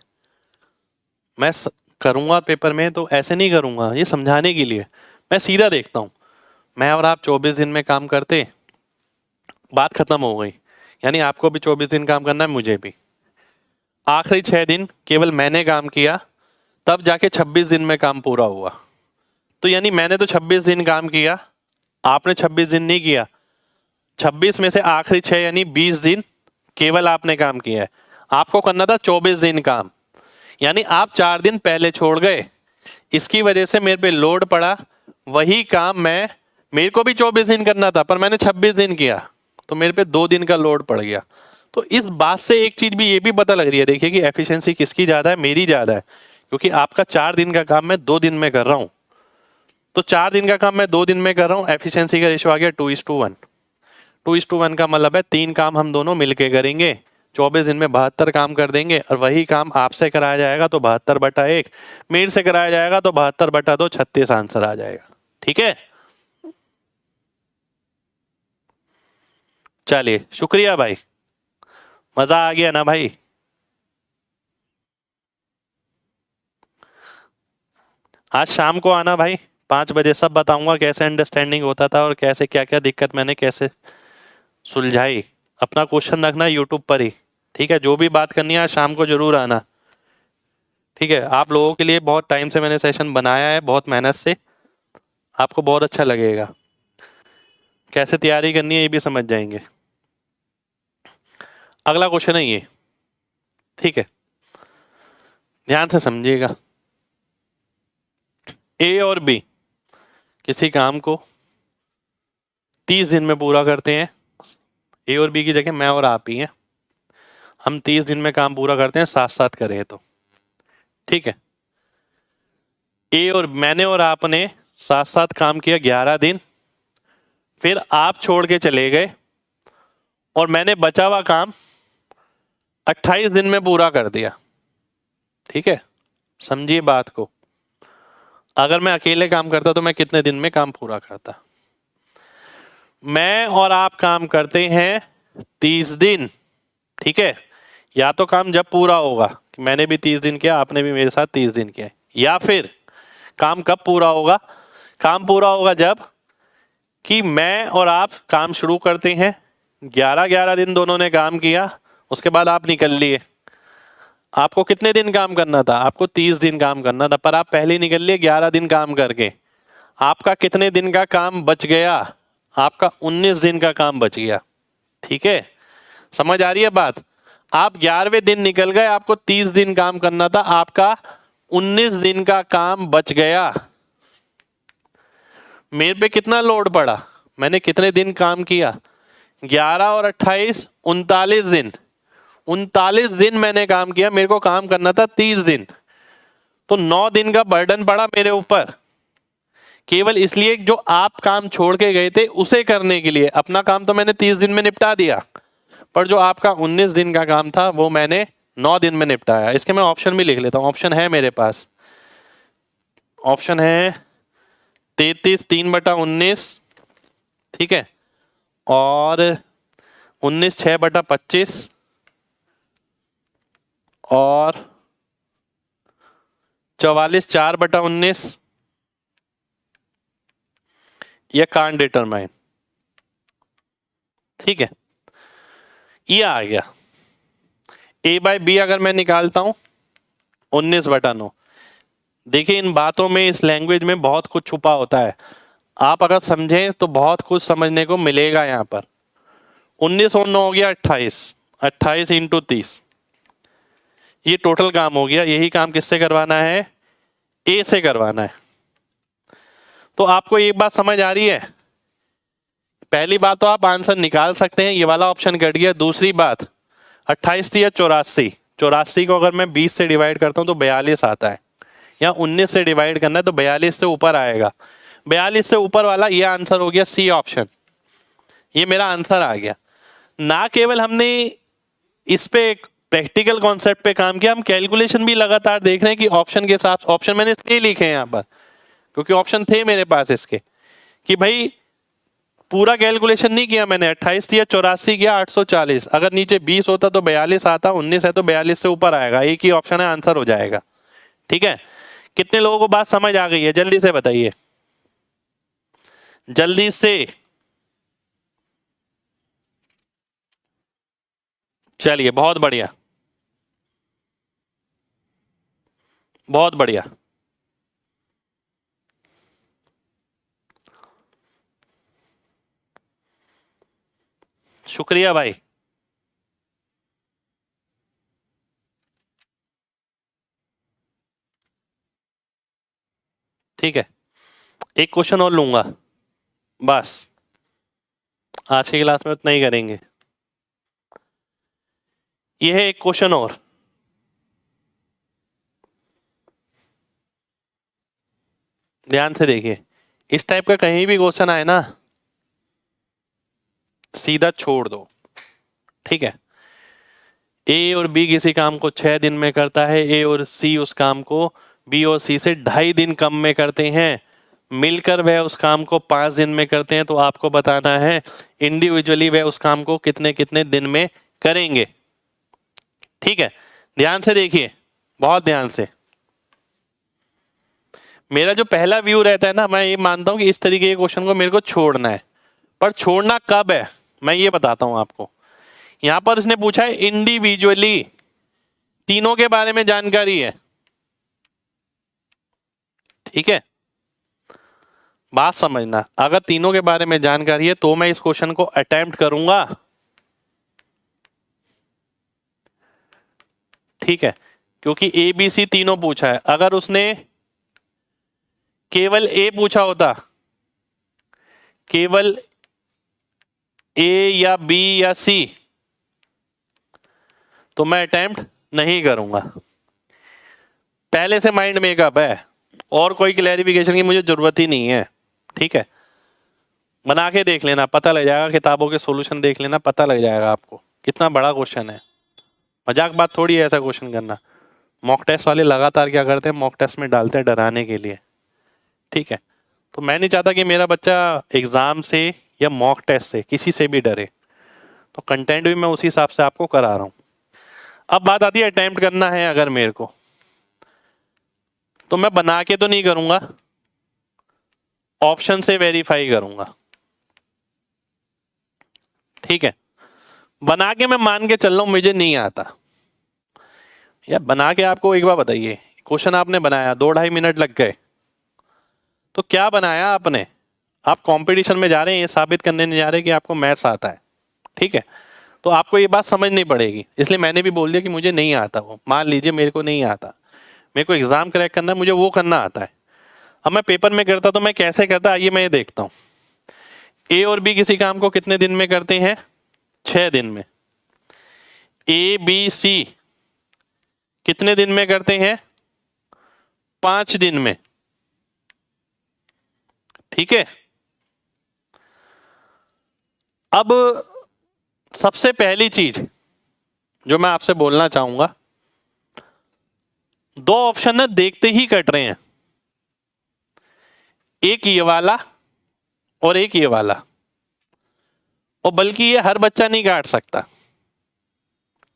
S1: मैं करूँगा पेपर में तो ऐसे नहीं करूँगा, ये समझाने के लिए। मैं सीधा देखता हूँ, मैं और आप 24 दिन में काम करते, बात खत्म हो गई। यानी आपको भी 24 दिन काम करना है, मुझे भी। आखिरी 6 दिन केवल मैंने काम किया, तब जाके 26 दिन में काम पूरा हुआ। तो यानी मैंने तो 26 दिन काम किया, आपने 26 दिन नहीं किया। 26 में से आखिरी 6 यानी 20 दिन केवल आपने काम किया है। आपको करना था 24 दिन काम, यानी आप 4 दिन पहले छोड़ गए। इसकी वजह से मेरे पे लोड पड़ा। वही काम मेरे को भी 24 दिन करना था, पर मैंने 26 दिन किया, तो मेरे पे 2 दिन का लोड पड़ गया। तो इस बात से एक चीज भी ये भी पता लग रही है, देखिए कि एफिशिएंसी किसकी ज्यादा है, मेरी ज्यादा है, क्योंकि आपका 4 दिन का काम मैं 2 दिन में कर रहा हूं। तो 4 दिन का काम मैं 2 दिन में कर रहा हूं, एफिशिएंसी का रेशियो आ गया 2:1। 2:1 का मतलब है 3 काम हम दोनों मिलके करेंगे, 24 दिन में 72 काम कर देंगे। और वही काम आपसे कराया जाएगा तो 72/1, मेरे से कराया जाएगा तो 72/2, 36 आंसर आ जाएगा। ठीक है, चलिए शुक्रिया भाई, मजा आ गया ना भाई। आज शाम को आना भाई, 5 बजे, सब बताऊंगा कैसे अंडरस्टैंडिंग होता था और कैसे क्या क्या दिक्कत मैंने कैसे सुलझाई। अपना क्वेश्चन रखना यूट्यूब पर ही, ठीक है। जो भी बात करनी है आज शाम को जरूर आना, ठीक है। आप लोगों के लिए बहुत टाइम से मैंने सेशन बनाया है, बहुत मेहनत से, आपको बहुत अच्छा लगेगा। कैसे तैयारी करनी है ये भी समझ जाएंगे। अगला क्वेश्चन है ये, ठीक है, ध्यान से समझिएगा। ए और बी किसी काम को 30 दिन में पूरा करते हैं। ए और बी की जगह मैं और आप ही हैं। हम 30 दिन में काम पूरा करते हैं, साथ साथ करें तो, ठीक है। ए और मैंने और आपने साथ साथ काम किया 11 दिन, फिर आप छोड़ के चले गए और मैंने बचा हुआ काम 28 दिन में पूरा कर दिया, ठीक है। समझिए बात को, अगर मैं अकेले काम करता तो मैं कितने दिन में काम पूरा करता। मैं और आप काम करते हैं 30 दिन, ठीक है। या तो काम जब पूरा होगा, मैंने भी 30 दिन किया, आपने भी मेरे साथ 30 दिन किया, या फिर काम कब पूरा होगा, काम पूरा होगा जब कि मैं और आप काम शुरू करते हैं, 11 दिन दोनों ने काम किया, उसके बाद आप निकल लिए। आपको कितने दिन काम करना था, आपको 30 दिन काम करना था, पर आप पहले निकल लिए 11 दिन काम करके। आपका कितने दिन का काम बच गया, आपका 19 दिन का काम बच गया, ठीक है। समझ आ रही है बात। आप 11वें दिन निकल गए, आपको 30 दिन काम करना था, आपका 19 दिन का काम बच गया। मेरे पे कितना लोड पड़ा, मैंने कितने दिन काम किया, 11 और 28 39 दिन। 39 दिन मैंने काम किया, मेरे को काम करना था 30 दिन, तो 9 दिन का बर्डन पड़ा मेरे ऊपर, केवल इसलिए जो आप काम छोड़ के गए थे उसे करने के लिए। अपना काम तो मैंने 30 दिन में निपटा दिया, पर जो आपका 19 दिन का काम था वो मैंने 9 दिन में निपटाया। इसके मैं ऑप्शन भी लिख लेता हूं, ऑप्शन है मेरे पास, ऑप्शन है 33 3/19, ठीक है, और 19 6/25, और 44 4/19, ये कांट डिटरमाइन, ठीक है। ये आ गया। ए बाय बी अगर मैं निकालता हूं 19/9। देखिए इन बातों में, इस लैंग्वेज में बहुत कुछ छुपा होता है, आप अगर समझें तो बहुत कुछ समझने को मिलेगा यहाँ पर। 19 और 9 हो गया 28, 28 × 30, ये टोटल काम हो गया। यही काम किससे करवाना है, ए से करवाना है। तो आपको एक बात समझ आ रही है, पहली बात तो आप आंसर निकाल सकते हैं, ये वाला ऑप्शन कट गया। दूसरी बात 28 थी या 84, 84 को अगर मैं 20 से डिवाइड करता हूं तो 42 आता है, या 19 से डिवाइड करना है तो 42 से ऊपर आएगा। 42 से ऊपर वाला ये आंसर हो गया सी ऑप्शन, ये मेरा आंसर आ गया। ना केवल हमने इस पे प्रैक्टिकल कॉन्सेप्ट पे काम किया, हम कैलकुलेशन भी लगातार देख रहे हैं कि ऑप्शन के साथ, ऑप्शन मैंने इसलिए लिखे हैं यहाँ पर क्योंकि ऑप्शन थे मेरे पास इसके, कि भाई पूरा कैलकुलेशन नहीं किया मैंने, 28 दिया, 84 किया, 840। अगर नीचे 20 होता तो 42 आता, 19 है तो 42 से ऊपर आएगा, एक ही ऑप्शन है, आंसर हो जाएगा। ठीक है, कितने लोगों को बात समझ आ गई है, जल्दी से बताइए, जल्दी से। चलिए, बहुत बढ़िया, बहुत बढ़िया। शुक्रिया भाई। ठीक है, एक क्वेश्चन और लूंगा, बस आज की क्लास में उतना ही करेंगे। यह है एक क्वेश्चन और, ध्यान से देखिए। इस टाइप का कहीं भी क्वेश्चन आए ना, सीधा छोड़ दो। ठीक है, ए और बी किसी काम को 6 दिन में करता है, ए और सी उस काम को बी और सी से 2.5 दिन कम में करते हैं, मिलकर वह उस काम को 5 दिन में करते हैं। तो आपको बताना है इंडिविजुअली वह उस काम को कितने कितने दिन में करेंगे। ठीक है, ध्यान से देखिए, बहुत ध्यान से। मेरा जो पहला व्यू रहता है ना, मैं ये मानता हूं कि इस तरीके के क्वेश्चन को मेरे को छोड़ना है, पर छोड़ना कब है मैं ये बताता हूं आपको। यहां पर इसने पूछा है इंडिविजुअली, तीनों के बारे में जानकारी है। ठीक है, बात समझना, अगर तीनों के बारे में जानकारी है तो मैं इस क्वेश्चन को अटेम्प्ट करूंगा। ठीक है, क्योंकि ए बी सी तीनों पूछा है। अगर उसने केवल ए पूछा होता, केवल ए या बी या सी, तो मैं अटेम्प्ट नहीं करूंगा। पहले से माइंड मेकअप है, और कोई क्लैरिफिकेशन की मुझे जरूरत ही नहीं है। ठीक है, बना के देख लेना, पता लग जाएगा, किताबों के सॉल्यूशन देख लेना, पता लग जाएगा आपको कितना बड़ा क्वेश्चन है। मजाक बात थोड़ी है ऐसा क्वेश्चन करना। मॉक टेस्ट वाले लगातार क्या करते हैं, मॉक टेस्ट में डालते हैं डराने के लिए। ठीक है, तो मैं नहीं चाहता कि मेरा बच्चा एग्जाम से या मॉक टेस्ट से किसी से भी डरे, तो कंटेंट भी मैं उसी हिसाब से आपको करा रहा हूं। अब बात आती है अटेम्प्ट करना है अगर मेरे को, तो मैं बना के तो नहीं करूंगा, ऑप्शन से वेरीफाई करूंगा। ठीक है, बना के मैं मान के चल रहा हूं मुझे नहीं आता। या बना के आपको एक बार बताइए, क्वेश्चन आपने बनाया, 2-2.5 मिनट लग गए, तो क्या बनाया आपने? आप कंपटीशन में जा रहे हैं, ये साबित करने नहीं जा रहे कि आपको मैथ्स आता है। ठीक है, तो आपको ये बात समझनी पड़ेगी, इसलिए मैंने भी बोल दिया कि मुझे नहीं आता। वो मान लीजिए मेरे को नहीं आता, मेरे को एग्जाम क्रैक करना है, मुझे वो करना आता है। अब मैं पेपर में करता तो मैं कैसे करता, आइए मैं ये देखता हूँ। ए और बी किसी काम को कितने दिन में करते हैं? 6 दिन में। ए बी सी कितने दिन में करते हैं? 5 दिन में। ठीक है, अब सबसे पहली चीज जो मैं आपसे बोलना चाहूंगा, 2 ऑप्शन ना देखते ही कट रहे हैं, एक ये वाला और एक ये वाला, और बल्कि ये हर बच्चा नहीं काट सकता।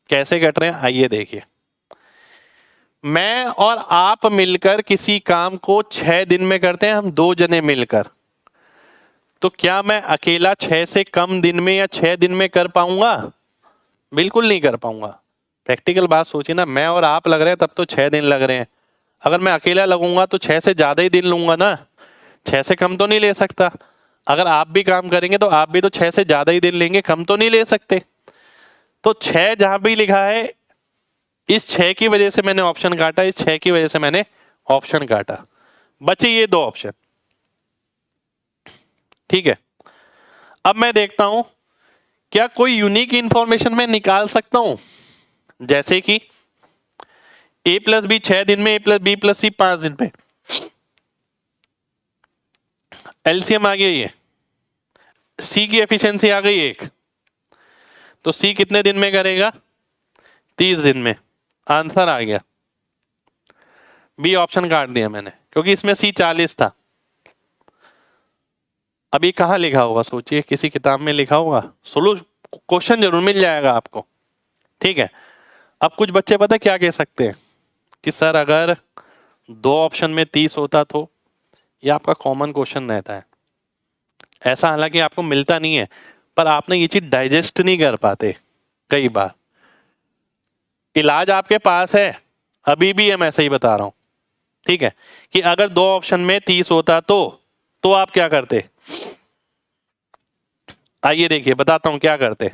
S1: कैसे कट रहे हैं आइए देखिए। मैं और आप मिलकर किसी काम को 6 दिन में करते हैं, हम 2 जने मिलकर, तो क्या मैं अकेला 6 से कम दिन में या 6 दिन में कर पाऊंगा? बिल्कुल नहीं कर पाऊंगा। प्रैक्टिकल बात सोचिए ना, मैं और आप लग रहे हैं तब तो 6 दिन लग रहे हैं, अगर मैं अकेला लगूंगा तो 6 से ज्यादा ही दिन लूंगा ना, 6 से कम तो नहीं ले सकता। अगर आप भी काम करेंगे तो आप भी तो 6 से ज्यादा ही दिन लेंगे, कम तो नहीं ले सकते। तो 6 जहां भी लिखा है, इस 6 की वजह से मैंने ऑप्शन काटा, इस 6 की वजह से मैंने ऑप्शन काटा, बचे ये 2 ऑप्शन। ठीक है, अब मैं देखता हूं क्या कोई यूनिक इंफॉर्मेशन मैं निकाल सकता हूं, जैसे कि a प्लस बी 6 दिन में, a प्लस बी प्लस सी 5 दिन में। एलसीएम आ गई है, सी की एफिशिएंसी आ गई 1, तो सी कितने दिन में करेगा? 30 दिन में। आंसर आ गया, बी ऑप्शन काट दिया मैंने, क्योंकि इसमें सी 40 था। अब ये कहाँ लिखा होगा, सोचिए, किसी किताब में लिखा होगा? क्वेश्चन जरूर मिल जाएगा आपको, ठीक है। अब कुछ बच्चे पता क्या कह सकते हैं कि सर अगर 2 ऑप्शन में 30 होता तो, ये आपका कॉमन क्वेश्चन रहता है। ऐसा हालांकि आपको मिलता नहीं है, पर आपने ये चीज डाइजेस्ट नहीं कर पाते कई बार। इलाज आपके पास है, अभी भी मैं ऐसे ही बता रहा हूं, ठीक है, कि अगर 2 ऑप्शन में 30 होता तो आप क्या करते? आइए देखिए, बताता हूं क्या करते।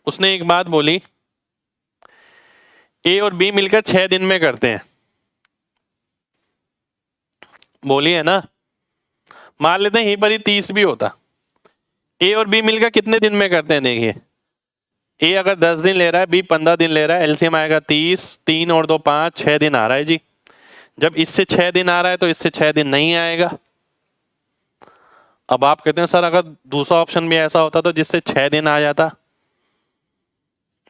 S1: उसने एक बात बोली, ए और बी मिलकर 6 दिन में करते हैं, बोली है ना। मान लेते हैं यहीं पर ही 30 भी होता, ए और बी मिलकर कितने दिन में करते हैं? देखिए, ए अगर 10 दिन ले रहा है, बी 15 दिन ले रहा है, एलसीएम आएगा 30, 3 और 2 5, 6 दिन आ रहा है जी। जब इससे 6 दिन आ रहा है तो इससे 6 दिन नहीं आएगा। अब आप कहते हैं सर अगर दूसरा ऑप्शन भी ऐसा होता तो जिससे 6 दिन आ जाता,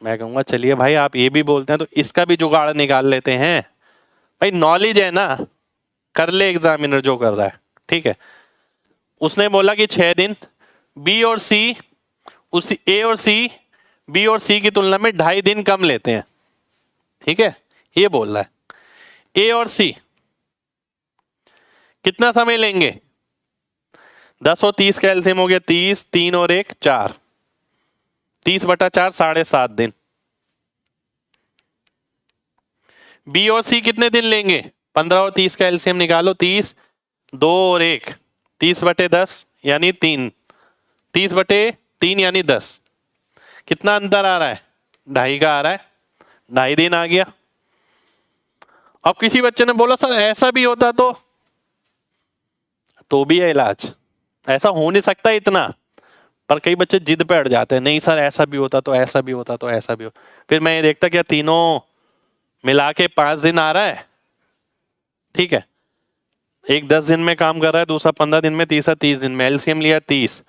S1: मैं कहूंगा चलिए भाई, आप ये भी बोलते हैं तो इसका भी जुगाड़ निकाल लेते हैं। भाई नॉलेज है ना, कर ले एग्जामिनर जो कर रहा है, ठीक है। उसने बोला कि 6 दिन, बी और सी, उसी ए और सी, बी और सी की तुलना में 2.5 दिन कम लेते हैं, ठीक है, ये बोल रहा है। ए और सी कितना समय लेंगे? 10 और 30 का एलसीएम हो गया 30, 3 और 1 4, 30/4 7.5 दिन। बी और सी कितने दिन लेंगे? 15 और 30 का एलसीएम निकालो, 30, 2 और 1, 30/10 यानी 3, 30/3 यानी 10। कितना अंतर आ रहा है? 2.5 का आ रहा है, 2.5 दिन आ गया। अब किसी बच्चे ने बोला सर ऐसा भी होता तो भी है इलाज, ऐसा हो नहीं सकता इतना। पर कई बच्चे जिद पे अड़ जाते हैं, नहीं सर ऐसा भी होता तो ऐसा भी होता तो ऐसा भी हो। फिर मैं ये देखता क्या तीनों मिला के 5 दिन आ रहा है, ठीक है, एक 10 दिन में काम कर रहा है, दूसरा 15 दिन में, तीसरा 30 दिन में। एलसीएम लिया 30,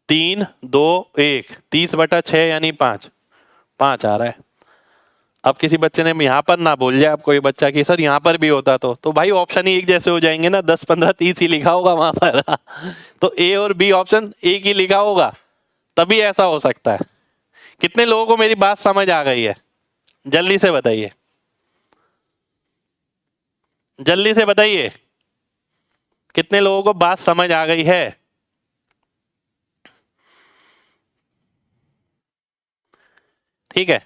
S1: 3 2 1, 30/6 यानी 5 आ रहा है। अब किसी बच्चे ने यहाँ पर ना बोल जाए आप कोई बच्चा कि सर यहाँ पर भी होता तो भाई ऑप्शन ही एक जैसे हो जाएंगे ना, 10 15 30 ही लिखा होगा वहां पर तो ए और बी ऑप्शन एक ही लिखा होगा, तभी ऐसा हो सकता है। कितने लोगों को मेरी बात समझ आ गई है? जल्दी से बताइए, जल्दी से बताइए, कितने लोगों को बात समझ आ गई है? ठीक है,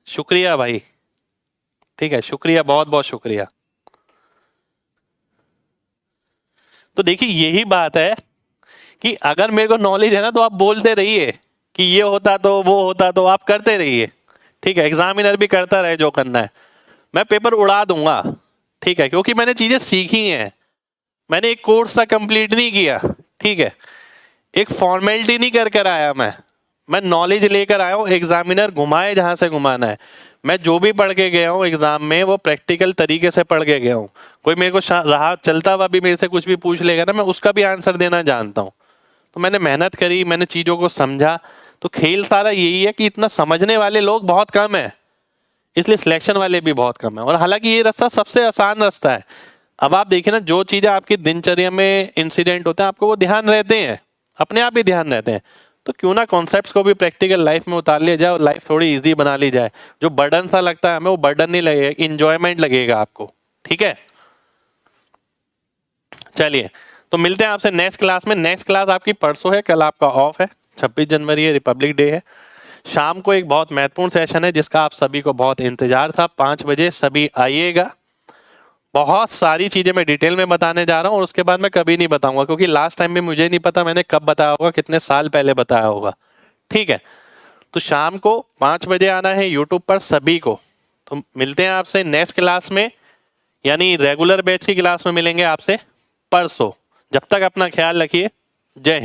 S1: शुक्रिया भाई, ठीक है, शुक्रिया, बहुत बहुत शुक्रिया। तो देखिए यही बात है कि अगर मेरे को नॉलेज है ना तो आप बोलते रहिए कि ये होता तो वो होता तो, आप करते रहिए, ठीक है। एग्जामिनर भी करता रहे जो करना है, मैं पेपर उड़ा दूंगा, ठीक है, क्योंकि मैंने चीजें सीखी हैं। मैंने एक कोर्स सा कंप्लीट नहीं किया, ठीक है, एक फॉर्मेलिटी नहीं कर कर आया मैं नॉलेज लेकर आया हूँ। एग्जामिनर घुमाए जहां से घुमाना है, मैं जो भी पढ़ के गया हूँ एग्जाम में वो प्रैक्टिकल तरीके से पढ़ के गया हूँ। कोई मेरे को रहा चलता हुआ भी मेरे से कुछ भी पूछ लेगा ना, मैं उसका भी आंसर देना जानता हूँ। तो मैंने मेहनत करी, मैंने चीज़ों को समझा। तो खेल सारा यही है कि इतना समझने वाले लोग बहुत कम है, इसलिए सिलेक्शन वाले भी बहुत कम है। और हालांकि ये रास्ता सबसे आसान रास्ता है। अब आप देखिए ना, जो चीज़ें आपकी दिनचर्या में इंसिडेंट होते हैं आपको वो ध्यान रहते हैं, अपने आप ही ध्यान रहते हैं। तो क्यों ना कॉन्सेप्ट्स को भी प्रैक्टिकल लाइफ में उतार लिया जाए और लाइफ थोड़ी इजी बना ली जाए। जो बर्डन सा लगता है हमें, वो बर्डन नहीं लगेगा, इंजॉयमेंट लगेगा आपको, ठीक है। चलिए, तो मिलते हैं आपसे नेक्स्ट क्लास में। नेक्स्ट क्लास आपकी परसों है, कल आपका ऑफ है, 26 जनवरी है, रिपब्लिक डे है। शाम को एक बहुत महत्वपूर्ण सेशन है जिसका आप सभी को बहुत इंतजार था, 5 बजे सभी आइएगा। बहुत सारी चीजें मैं डिटेल में बताने जा रहा हूँ और उसके बाद मैं कभी नहीं बताऊंगा, क्योंकि लास्ट टाइम भी मुझे नहीं पता मैंने कब बताया होगा, कितने साल पहले बताया होगा, ठीक है। तो शाम को 5 बजे आना है यूट्यूब पर सभी को। तो मिलते हैं आपसे नेक्स्ट क्लास में, यानी रेगुलर बैच की क्लास में मिलेंगे आपसे परसों। जब तक अपना ख्याल रखिए, जय हिंद।